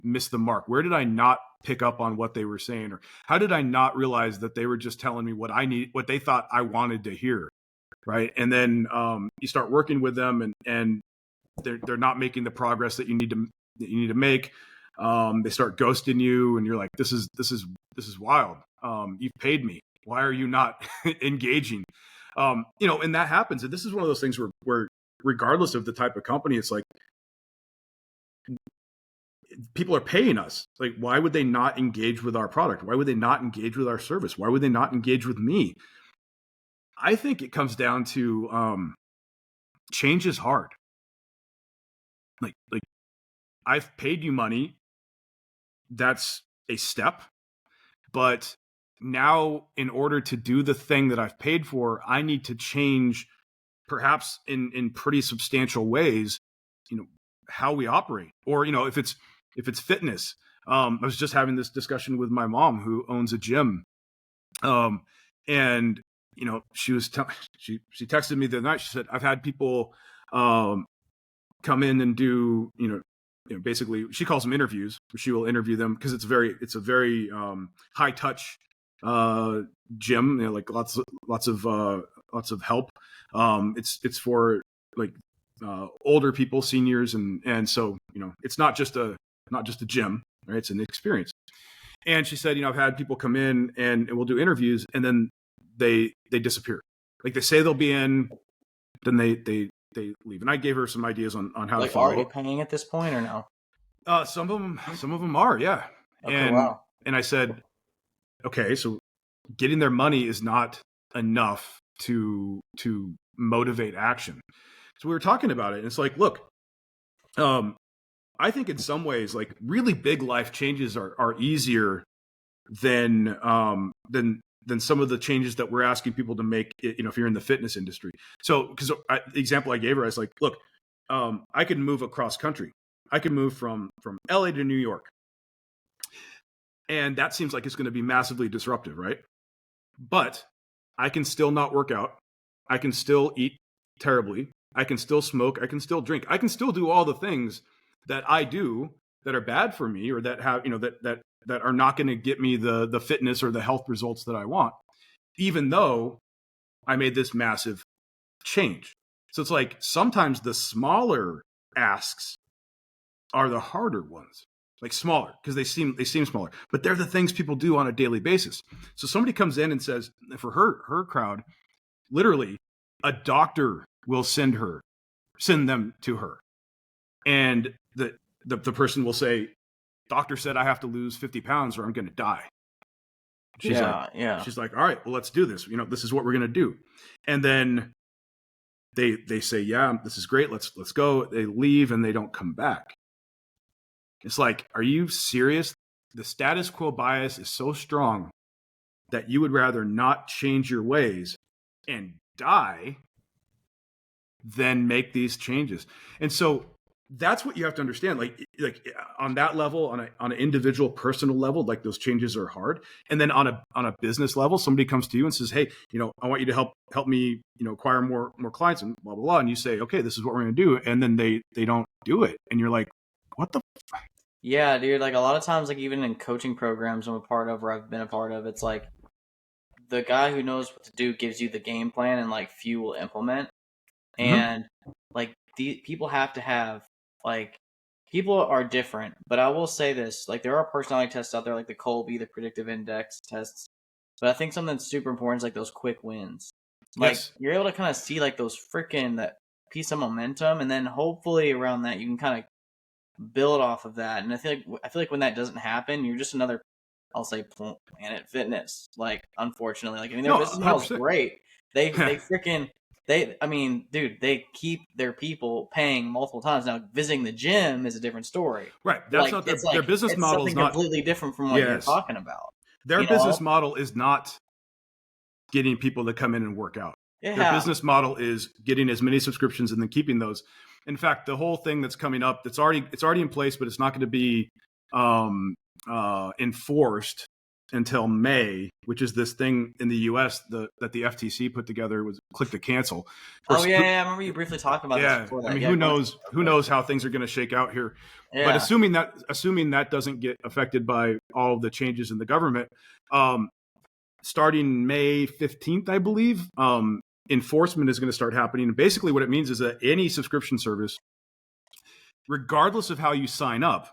miss the mark? Where did I not pick up on what they were saying? Or how did I not realize that they were just telling me what they thought I wanted to hear? Right. And then, you start working with them, and they're not making the progress that you need to make. They start ghosting you, and you're like, this is wild. You've paid me. Why are you not engaging? And that happens. And this is one of those things where regardless of the type of company, it's like, people are paying us. Like, why would they not engage with our product? Why would they not engage with our service? Why would they not engage with me? I think it comes down to, change is hard. Like I've paid you money. That's a step, but now in order to do the thing that I've paid for, I need to change perhaps in pretty substantial ways, how we operate, or, if it's fitness. I was just having this discussion with my mom, who owns a gym. And, she was, she texted me the other night. She said, I've had people, come in and do, basically she calls them interviews. She will interview them because it's a very high touch gym, like lots of help. It's for like older people, seniors, and so it's not just a gym, right? It's an experience. And she said, I've had people come in and we'll do interviews, and then they disappear. Like they say they'll be in, then they leave. And I gave her some ideas on how to follow. Are they paying at this point or no? Some of them are, yeah. Okay, wow. And I said, okay, so getting their money is not enough to motivate action. So we were talking about it, and it's like, look, I think in some ways, like really big life changes are easier than some of the changes that we're asking people to make, if you're in the fitness industry. So, because the example I gave her, I was like, look, I can move across country. I can move from LA to New York. And that seems like it's going to be massively disruptive, right? But I can still not work out. I can still eat terribly. I can still smoke. I can still drink. I can still do all the things that I do that are bad for me, or that have, that are not going to get me the fitness or the health results that I want, even though I made this massive change. So it's like sometimes the smaller asks are the harder ones, like smaller, because they seem smaller, but they're the things people do on a daily basis. So somebody comes in and says, for her crowd, literally a doctor will send them to her. And the person will say, doctor said I have to lose 50 pounds or I'm going to die. She's like, all right, well, let's do this. This is what we're going to do. And then they say, yeah, this is great. Let's go. They leave and they don't come back. It's like, are you serious? The status quo bias is so strong that you would rather not change your ways and die than make these changes. And so that's what you have to understand. Like on that level, on an individual personal level, like those changes are hard. And then on a business level, somebody comes to you and says, hey, I want you to help me, acquire more clients and blah, blah, blah. And you say, okay, this is what we're going to do. And then they don't do it. And you're like, what the Yeah, dude. Like a lot of times, like even in coaching programs I'm a part of, or I've been a part of, it's like the guy who knows what to do gives you the game plan, and like few will implement. And like the people have to have, like, people are different, but I will say this, like there are personality tests out there, like the Colby, the predictive index tests. But I think something that's super important is like those quick wins. Like you're able to kind of see like those that piece of momentum, and then hopefully around that you can kind of build off of that. And I feel like when that doesn't happen, you're just another, I'll say, Planet Fitness. Like unfortunately, like their business model's great. They keep their people paying multiple times. Now, visiting the gym is a different story. Right. That's not their business model. Is not completely different from what you're talking about. Their business model is not getting people to come in and work out. Yeah. Their business model is getting as many subscriptions and then keeping those. In fact, the whole thing that's coming up, it's already in place, but it's not going to be enforced until May, which is this thing in the U.S. that the FTC put together, was click to cancel. I remember you briefly talking about this before that. I mean, who knows how things are going to shake out here. Yeah. But assuming that doesn't get affected by all of the changes in the government, starting May 15th, I believe, enforcement is going to start happening. And basically what it means is that any subscription service, regardless of how you sign up,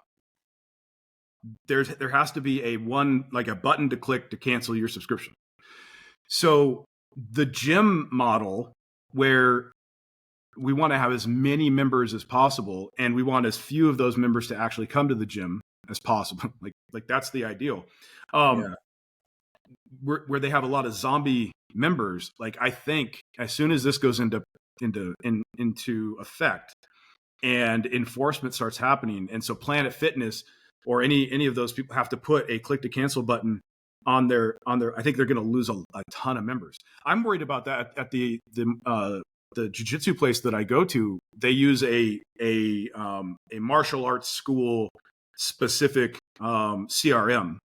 there has to be a button to click to cancel your subscription. So the gym model, where we want to have as many members as possible, and we want as few of those members to actually come to the gym as possible. Like that's the ideal. Where they have a lot of zombie members. Like I think as soon as this goes into effect and enforcement starts happening, and so Planet Fitness or any of those people have to put a click to cancel button on their I think they're going to lose a ton of members. I'm worried about that at the jiu-jitsu place that I go to. They use a martial arts school specific CRM,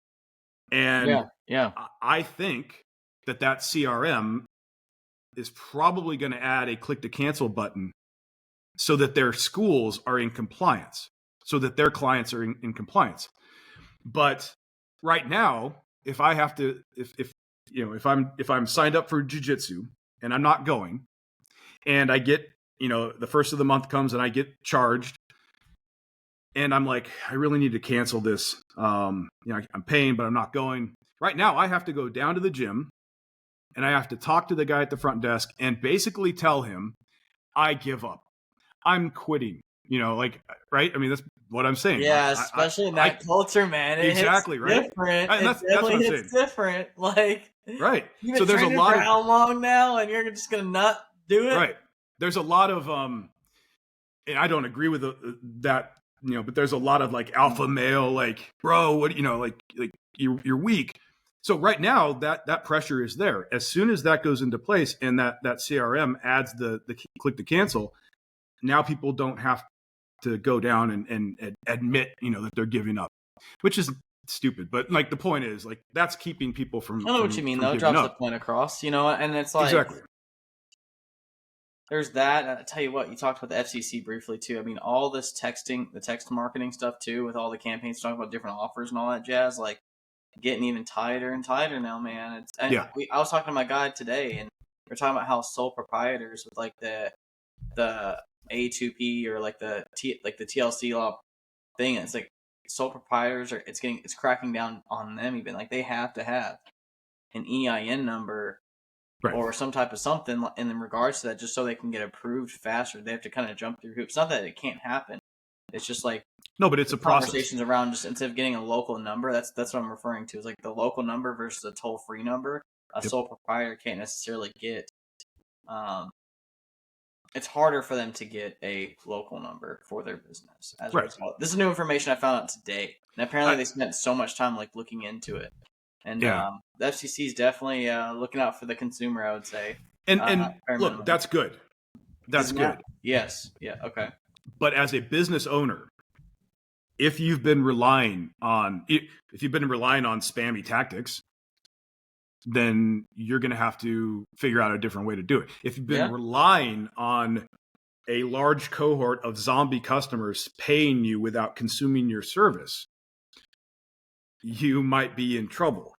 and Yeah. I think that CRM is probably going to add a click to cancel button so that their schools are in compliance, so that their clients are in compliance. But right now, if I have to, if I'm signed up for jiu-jitsu and I'm not going, and I get, the first of the month comes and I get charged, and I'm like, I really need to cancel this. I'm paying, but I'm not going. Right now, I have to go down to the gym and I have to talk to the guy at the front desk and basically tell him I give up. I'm quitting. Right? I mean, that's what I'm saying. Yeah, especially in that culture, man. Exactly, right? Different. That's what I'm saying. Different. Like, right. You've been training for how long now, and you're just gonna not do it? Right. There's a lot of and I don't agree with that. But there's a lot of like alpha male, like, bro, what, like you're weak. So right now that pressure is there. As soon as that goes into place and that CRM adds the click to cancel, now people don't have to go down and admit, that they're giving up, which is stupid. But like the point is, like, that's keeping people from. I know what you mean, though. It drops the point across, and it's like exactly. There's that. I tell you what, you talked about the FCC briefly too. I mean, all this texting, the text marketing stuff too, with all the campaigns talking about different offers and all that jazz, like getting even tighter and tighter now, man. I was talking to my guy today, and we're talking about how sole proprietors with like the A2P or like the TLC law thing. It's like sole proprietors it's cracking down on them even. Like they have to have an EIN number. Right. Or some type of something in regards to that, just so they can get approved faster. They have to kind of jump through hoops. Not that it can't happen. It's just like no, but it's a process. Conversations around just instead of getting a local number. That's what I'm referring to. Is like the local number versus a toll free number. A sole proprietor can't necessarily get. It's harder for them to get a local number for their business. As a result, this is new information I found out today, and apparently they spent so much time like looking into it. And the FCC is definitely looking out for the consumer, I would say. And look, that's good. That's good. Yes. Yeah. Okay. But as a business owner, if you've been relying on spammy tactics, then you're going to have to figure out a different way to do it. If you've been relying on a large cohort of zombie customers paying you without consuming your service, you might be in trouble.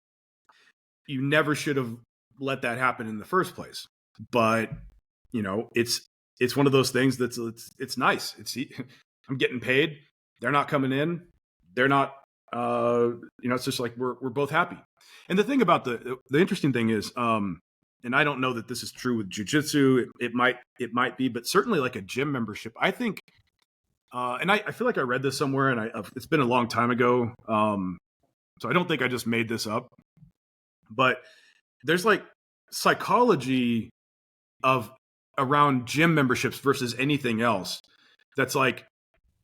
You never should have let that happen in the first place. But, it's one of those things that's it's nice. I'm getting paid. They're not coming in. They're not it's just like we're both happy. And the thing about the interesting thing is and I don't know that this is true with jiu-jitsu. It might be, but certainly like a gym membership. I think and I feel like I read this somewhere, and it's been a long time ago. So I don't think I just made this up. But there's like psychology around gym memberships versus anything else. That's like,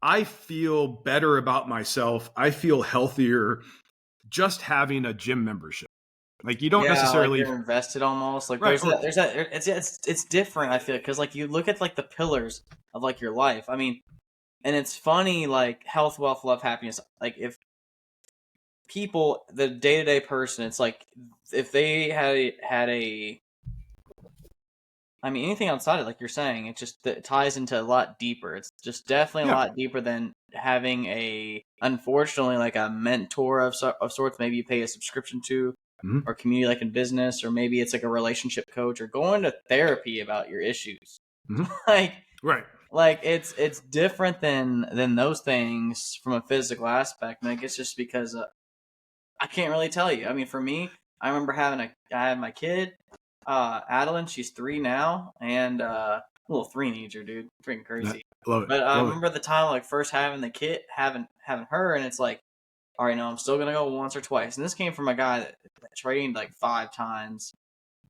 I feel better about myself. I feel healthier just having a gym membership. Like you don't necessarily like you're invested almost. Like there's that. It's different. I feel because like you look at like the pillars of like your life. I mean, and it's funny like health, wealth, love, happiness. Like if people, the day-to-day person, it's like if they had a I mean anything outside of like you're saying, it ties into a lot deeper. It's just definitely a lot deeper than having unfortunately like a mentor of sorts. Maybe you pay a subscription to, or community like in business, or maybe it's like a relationship coach, or going to therapy about your issues. Like it's different than those things from a physical aspect. And I guess just because I can't really tell you. I mean, for me, I remember I had my kid, Adeline. She's 3 now, and little teenager, dude, freaking crazy. Love it. But I remember the time like first having the kid, having her, and it's like, all right, no, I'm still gonna go once or twice. And this came from a guy that trained like 5 times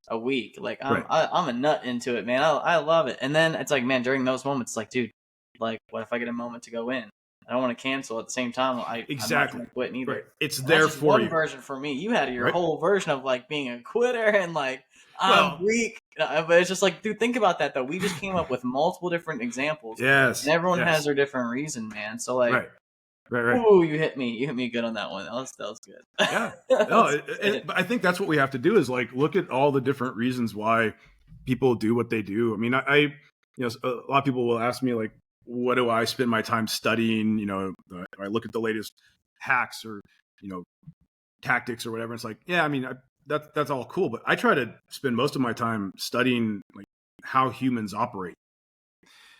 a week. Like I'm a nut into it, man. I love it. And then it's like, man, during those moments, it's like, dude, like, what if I get a moment to go in? I don't want to cancel at the same time. I'm not Exactly. trying to quit either. Right. It's And that's there just for one you. version for me. You had your Right. whole version of like being a quitter and like I'm Well, weak. But it's just like, dude, think about that though. We just came up with multiple different examples, and yes. everyone has Yes. their different reason, man. So like, Right. Right. ooh, you hit me. You hit me good on that one. That was good. Yeah. That No, was good. but I think that's what we have to do is like look at all the different reasons why people do what they do. I mean, a lot of people will ask me like, what do I spend my time studying? I look at the latest hacks or tactics or whatever. It's like, yeah, I mean, that's all cool, but I try to spend most of my time studying like how humans operate,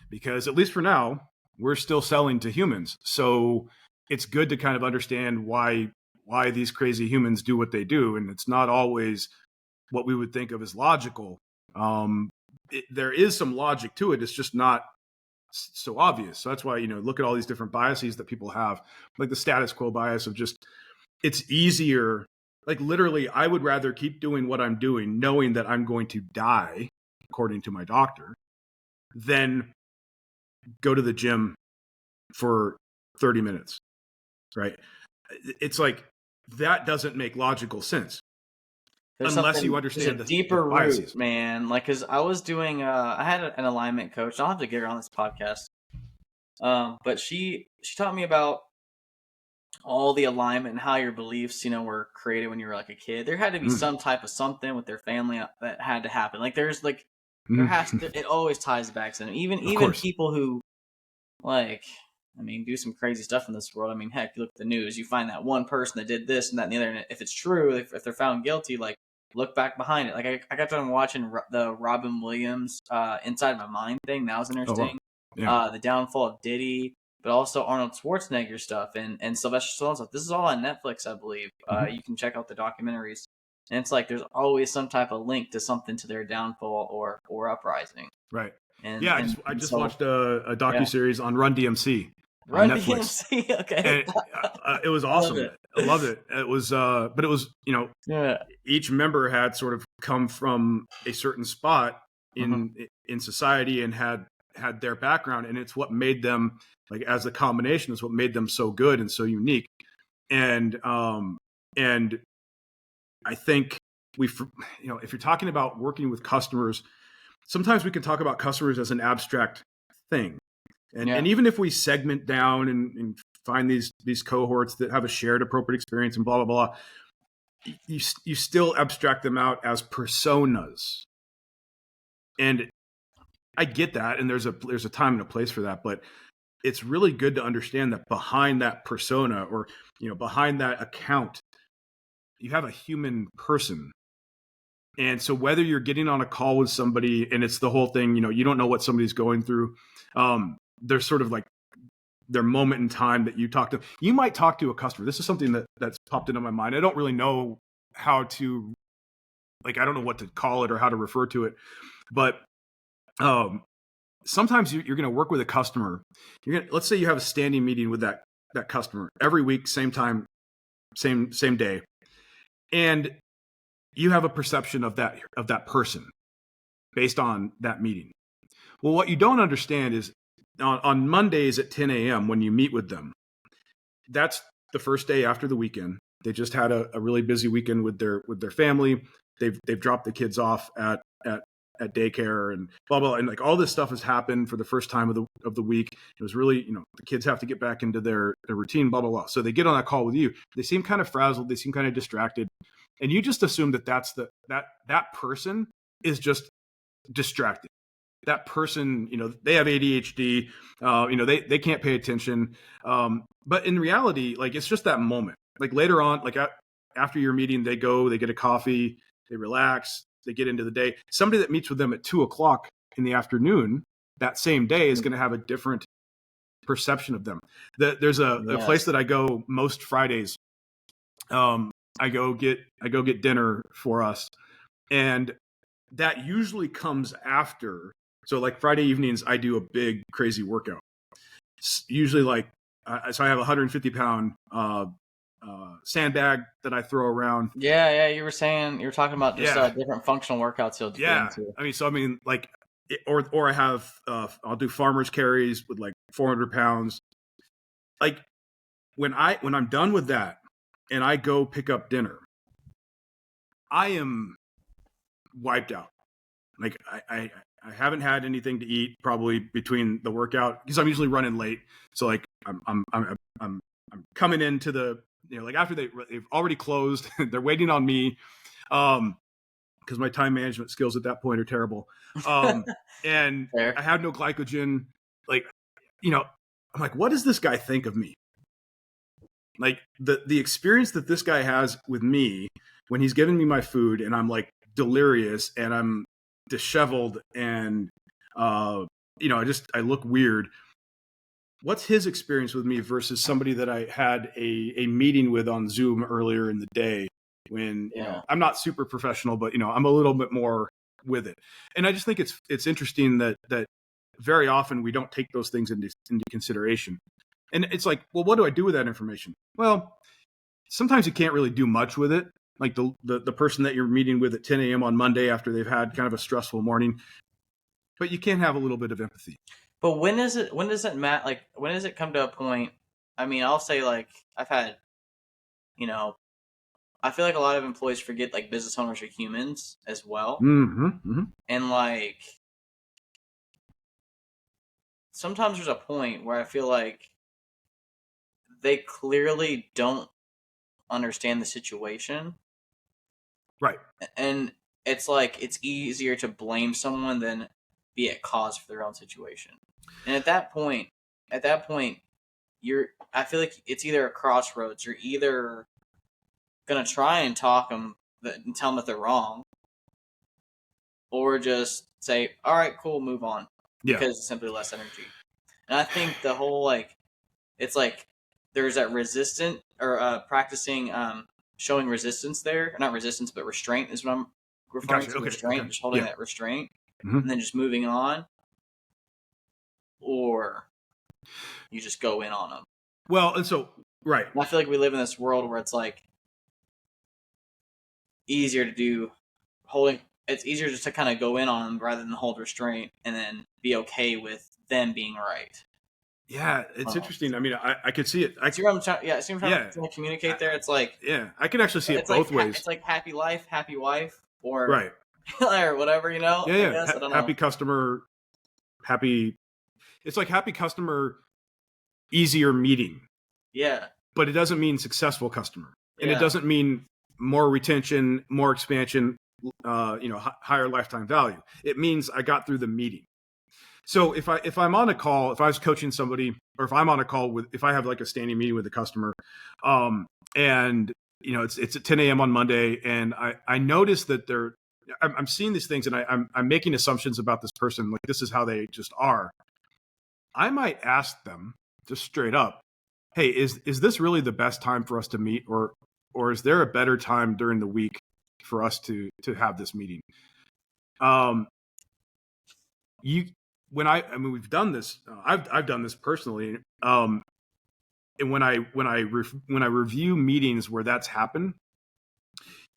because at least for now, we're still selling to humans. So it's good to kind of understand why these crazy humans do what they do, and it's not always what we would think of as logical. There is some logic to it. It's just not so obvious. So that's why look at all these different biases that people have, like the status quo bias of just it's easier. Like literally, I would rather keep doing what I'm doing, knowing that I'm going to die, according to my doctor, than go to the gym for 30 minutes, right? It's like that doesn't make logical sense unless you There's a understand the deeper root, biases. man. Like, cause I was doing, I had an alignment coach. I'll have to get her on this podcast. But she taught me about all the alignment and how your beliefs, were created when you were like a kid. There had to be Mm. some type of something with their family that had to happen. Like, there's like, Mm. it always ties back to them. Of Even course. people who like, I mean, do some crazy stuff in this world. I mean, heck, you look at the news, you find that one person that did this and that and the other. And if it's true, if they're found guilty, like, look back behind it. Like, I got done watching the Robin Williams Inside My Mind thing. That was Oh, wow. interesting. Yeah. The downfall of Diddy, but also Arnold Schwarzenegger stuff and Sylvester Stallone stuff. This is all on Netflix, I believe. Mhm. You can check out the documentaries. And it's like there's always some type of link to something to their downfall or uprising. Right. And Yeah, and, I and just so watched a yeah, docu-series on Run DMC on Run Netflix. DMC. Okay, And it was I love awesome. it. I loved it. It was but it was, Yeah. each member had sort of come from a certain spot Mhm. in society and had their background, and it's what made them, like, as a combination, is what made them so good and so unique. And I think if you're talking about working with customers, sometimes we can talk about customers as an abstract thing. And Yeah. even if we segment down and find these cohorts that have a shared appropriate experience and blah, blah, blah, you still abstract them out as personas. And I get that. And there's a time and a place for that. But it's really good to understand that behind that persona, or, behind that account, you have a human person. And so whether you're getting on a call with somebody and it's the whole thing, you don't know what somebody's going through. There's sort of like their moment in time that you might talk to a customer. This is something that's popped into my mind. I don't really know how to, like, I don't know what to call it or how to refer to it, but sometimes you're going to work with a customer. Let's say you have a standing meeting with that customer every week, same time, same day. And you have a perception of that person based on that meeting. Well, what you don't understand is on Mondays at 10 a.m. when you meet with them, that's the first day after the weekend. They just had a really busy weekend with their family. They've dropped the kids off at daycare and blah blah, and like all this stuff has happened for the first time of the week. It was really, the kids have to get back into their routine, blah blah blah. So they get on that call with you. They seem kind of frazzled. They seem kind of distracted, and you just assume that person is just distracted. That person, they have ADHD. They can't pay attention. But in reality, like, it's just that moment. Like later on, like after your meeting, they get a coffee, they relax, they get into the day. Somebody that meets with them at 2:00 in the afternoon that same day is going to have a different perception of them. There's a place that I go most Fridays. I go get dinner for us, and that usually comes after. So like Friday evenings, I do a big crazy workout. It's usually like, so I have a 150-pound sandbag that I throw around. Yeah. You were talking about just Yeah. different functional workouts you'll get Yeah. into. I mean, like, or I have, I'll do farmer's carries with like 400 pounds. like when I'm done with that and I go pick up dinner, I am wiped out. Like I haven't had anything to eat probably between the workout, because I'm usually running late. So like I'm coming into the, like after they've already closed, they're waiting on me. Because my time management skills at that point are terrible. And Fair. I have no glycogen. Like, I'm like, what does this guy think of me? Like the experience that this guy has with me when he's giving me my food and I'm like delirious and I'm disheveled and I look weird. What's his experience with me versus somebody that I had a meeting with on Zoom earlier in the day when, I'm not super professional, but, I'm a little bit more with it. And I just think it's interesting that very often we don't take those things into consideration. And it's like, well, what do I do with that information? Well, sometimes you can't really do much with it. Like the person that you're meeting with at 10 a.m. on Monday after they've had kind of a stressful morning, but you can have a little bit of empathy. But when does it like when does it come to a point? I mean, I'll say like I've had, I feel like a lot of employees forget like business owners are humans as well. Mm-hmm, mm-hmm. And like sometimes there's a point where I feel like they clearly don't understand the situation. Right. And it's like it's easier to blame someone than be at cause for their own situation. And at that point, I feel like it's either a crossroads. You're either gonna try and talk them and tell them that they're wrong, or just say, "All right, cool, move on," because it's simply less energy. And I think the whole it's like there's that resistant or practicing showing resistance there, not resistance, but restraint is what I'm referring to. Restraint, just holding that restraint, and then just moving on, or you just go in on them. Well, and so right. And I feel like we live in this world where it's like easier to do holding. It's easier just to kind of go in on them rather than hold restraint and then be okay with them being right. Yeah, it's interesting. I mean, I could see it. See what I'm trying to communicate there? It's like I can actually see it both ways. It's like happy life, happy wife, or right, or whatever, Yeah, I guess, I don't know. Happy customer, happy. It's like happy customer, easier meeting. Yeah, but it doesn't mean successful customer, and it doesn't mean more retention, more expansion, higher lifetime value. It means I got through the meeting. So if I'm on a call, if I was coaching somebody, or if I'm on a call if I have like a standing meeting with a customer, and it's at 10 a.m. on Monday, and I notice that I'm seeing these things, and I'm making assumptions about this person, like this is how they just are. I might ask them just straight up, hey, is this really the best time for us to meet, or is there a better time during the week for us to have this meeting? We've done this. I've done this personally. And when I review meetings where that's happened,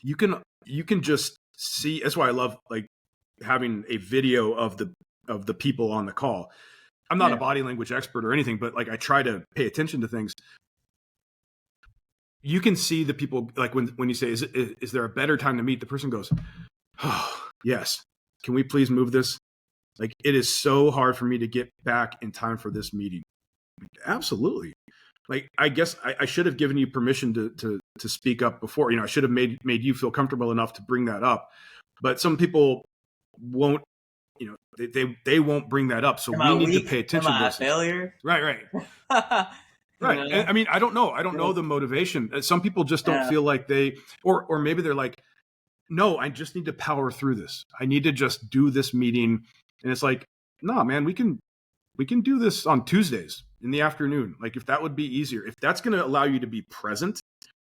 you can just see. That's why I love like having a video of the people on the call. I'm not a body language expert or anything, but like I try to pay attention to things. You can see the people, like when you say, is there a better time to meet? The person goes, oh, yes. Can we please move this? Like, it is so hard for me to get back in time for this meeting. Like, absolutely. Like, I guess I should have given you permission to speak up before. I should have made you feel comfortable enough to bring that up. But some people won't. They won't bring that up. So we need to pay attention to this. Failure? Right. Right. And, I mean, I don't know. I don't know the motivation. Some people just don't feel like or maybe they're like, no, I just need to power through this. I need to just do this meeting. And it's like, no, man, we can do this on Tuesdays in the afternoon. Like, if that would be easier, if that's going to allow you to be present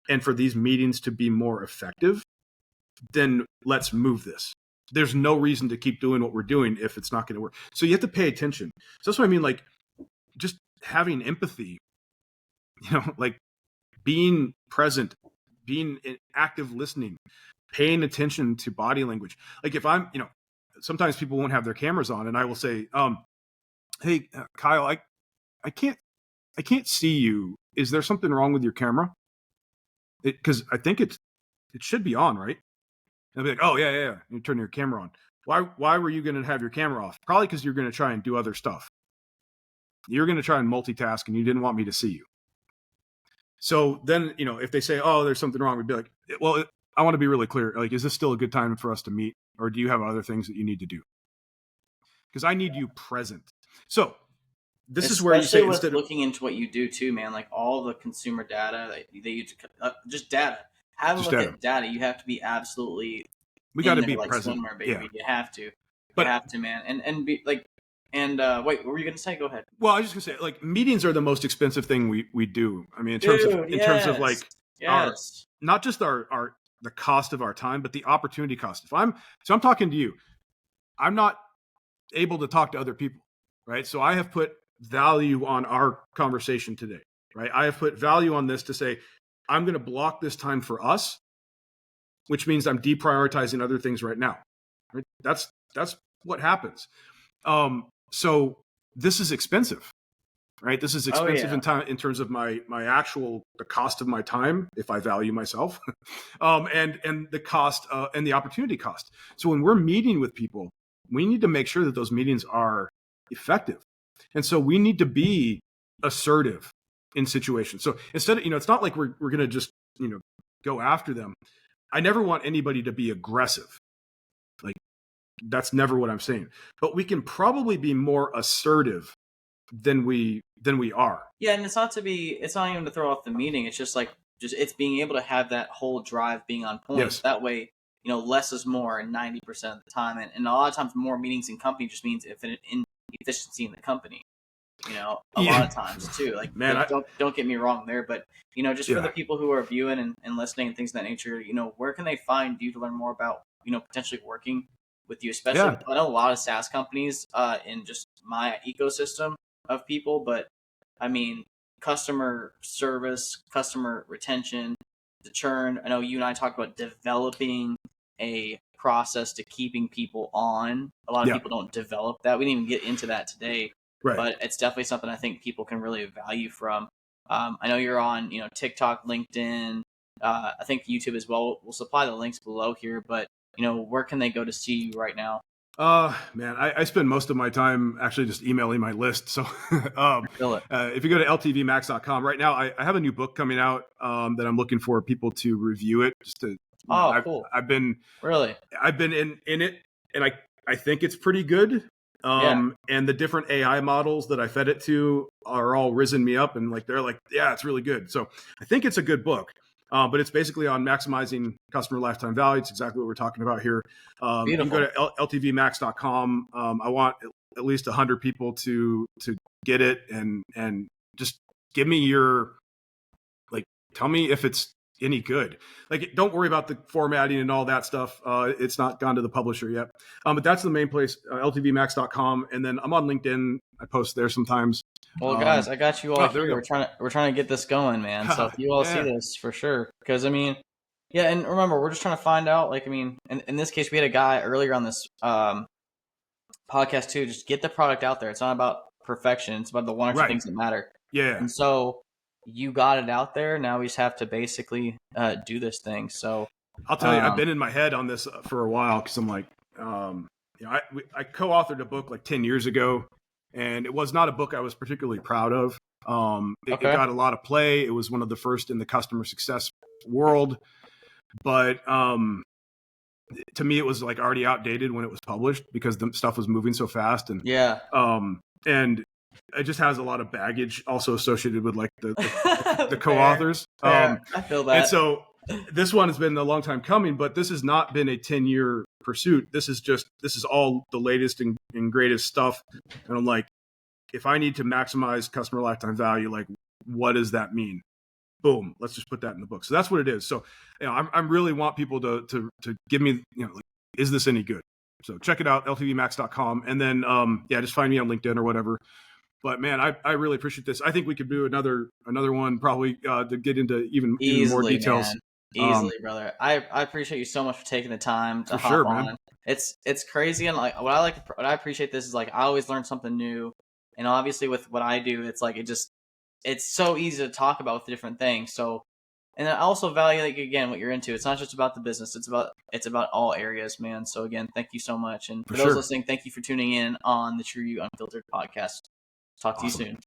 and for these meetings to be more effective, then let's move this. There's no reason to keep doing what we're doing if it's not going to work. So you have to pay attention. So that's what I mean. Like, just having empathy, like being present, being active listening, paying attention to body language. Like if I'm, sometimes people won't have their cameras on and I will say, hey, Kyle, I can't I can't see you. Is there something wrong with your camera? Because I think it should be on, right? And I'll be like, oh yeah. You turn your camera on. Why were you going to have your camera off? Probably because you're going to try and do other stuff. You're going to try and multitask, and you didn't want me to see you. So then, if they say, oh, there's something wrong, we'd be like, well, I want to be really clear. Like, is this still a good time for us to meet? Or do you have other things that you need to do? Because I need you present. So this is where you say, instead of looking into what you do too, man, like all the consumer data that they use, just data. Have a look at data. You have to be absolutely. We got to be like present. Swimwear, baby. Yeah. You have to. You have to, man. And be like. And wait, what were you gonna say? Go ahead. Well, I was just gonna say, like, meetings are the most expensive thing we do. I mean, in terms of like our, not just our the cost of our time, but the opportunity cost. I'm talking to you, I'm not able to talk to other people, right? So I have put value on our conversation today, right? I have put value on this to say, I'm going to block this time for us, which means I'm deprioritizing other things right now. Right? That's what happens. So this is expensive, right? This is expensive in time, in terms of my actual, the cost of my time, if I value myself, and the cost and the opportunity cost. So when we're meeting with people, we need to make sure that those meetings are effective. And so we need to be assertive in situations. So instead of, it's not like we're going to just, go after them. I never want anybody to be aggressive. Like, that's never what I'm saying. But we can probably be more assertive than we are. Yeah, and it's not even to throw off the meeting. It's just it's being able to have that whole drive being on point. Yes. That way, less is more 90% of the time. And a lot of times more meetings in company just means inefficiency in the company. A lot of times too. Like, man, don't get me wrong there, but just for the people who are viewing and listening and things of that nature, where can they find you to learn more about, potentially working with you, especially I know a lot of SaaS companies in just my ecosystem of people, but I mean, customer service, customer retention, the churn. I know you and I talked about developing a process to keeping people on. A lot of people don't develop that. We didn't even get into that today, but it's definitely something I think people can really value from. I know you're on, TikTok, LinkedIn, I think YouTube as well. We'll supply the links below here, but where can they go to see you right now? Man, I spend most of my time actually just emailing my list. So if you go to ltvmax.com right now, I have a new book coming out that I'm looking for people to review it. Just to, cool. I've been in it, and I think it's pretty good. And the different AI models that I fed it to are all risen me up, and they're like, yeah, it's really good. So I think it's a good book. But it's basically on maximizing customer lifetime value. It's exactly what we're talking about here. You can go to ltvmax.com. I want at least 100 people to get it and just give me your, tell me if it's any good. Don't worry about the formatting and all that stuff. It's not gone to the publisher yet. But that's the main place, ltvmax.com. And then I'm on LinkedIn. I post there sometimes. Well, guys, I got you all here. We're trying to get this going, man. So if you all see this, for sure. Because, and remember, we're just trying to find out, in this case, we had a guy earlier on this podcast, too. Just get the product out there. It's not about perfection. It's about the one or two things that matter. Yeah. And so you got it out there. Now we just have to basically do this thing. So I'll tell you, I've been in my head on this for a while because I'm like, I co-authored a book 10 years ago. And it was not a book I was particularly proud of. It got a lot of play. It was one of the first in the customer success world. But to me, it was already outdated when it was published because the stuff was moving so fast. And and it just has a lot of baggage also associated with the co-authors. I feel that. And so this one has been a long time coming, but this has not been a 10-year pursuit. This is all the latest and greatest stuff. And I'm like, if I need to maximize customer lifetime value, what does that mean? Boom, let's just put that in the book. So that's what it is. So I really want people to give me, is this any good? So check it out, ltvmax.com. And then just find me on LinkedIn or whatever. But man, I really appreciate this. I think we could do another one probably to get into even more details. Man. Easily, brother. I appreciate you so much for taking the time to hop on. Man. It's crazy, and what I appreciate this is I always learn something new, and obviously with what I do, it's it's so easy to talk about with different things. So, and I also value, like, again, what you're into. It's not just about the business. It's about all areas, man. So again, thank you so much. And for those listening, thank you for tuning in on the TruYou Unfiltered podcast. Talk to you soon.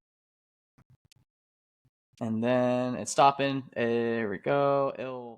And then it's stopping. There we go.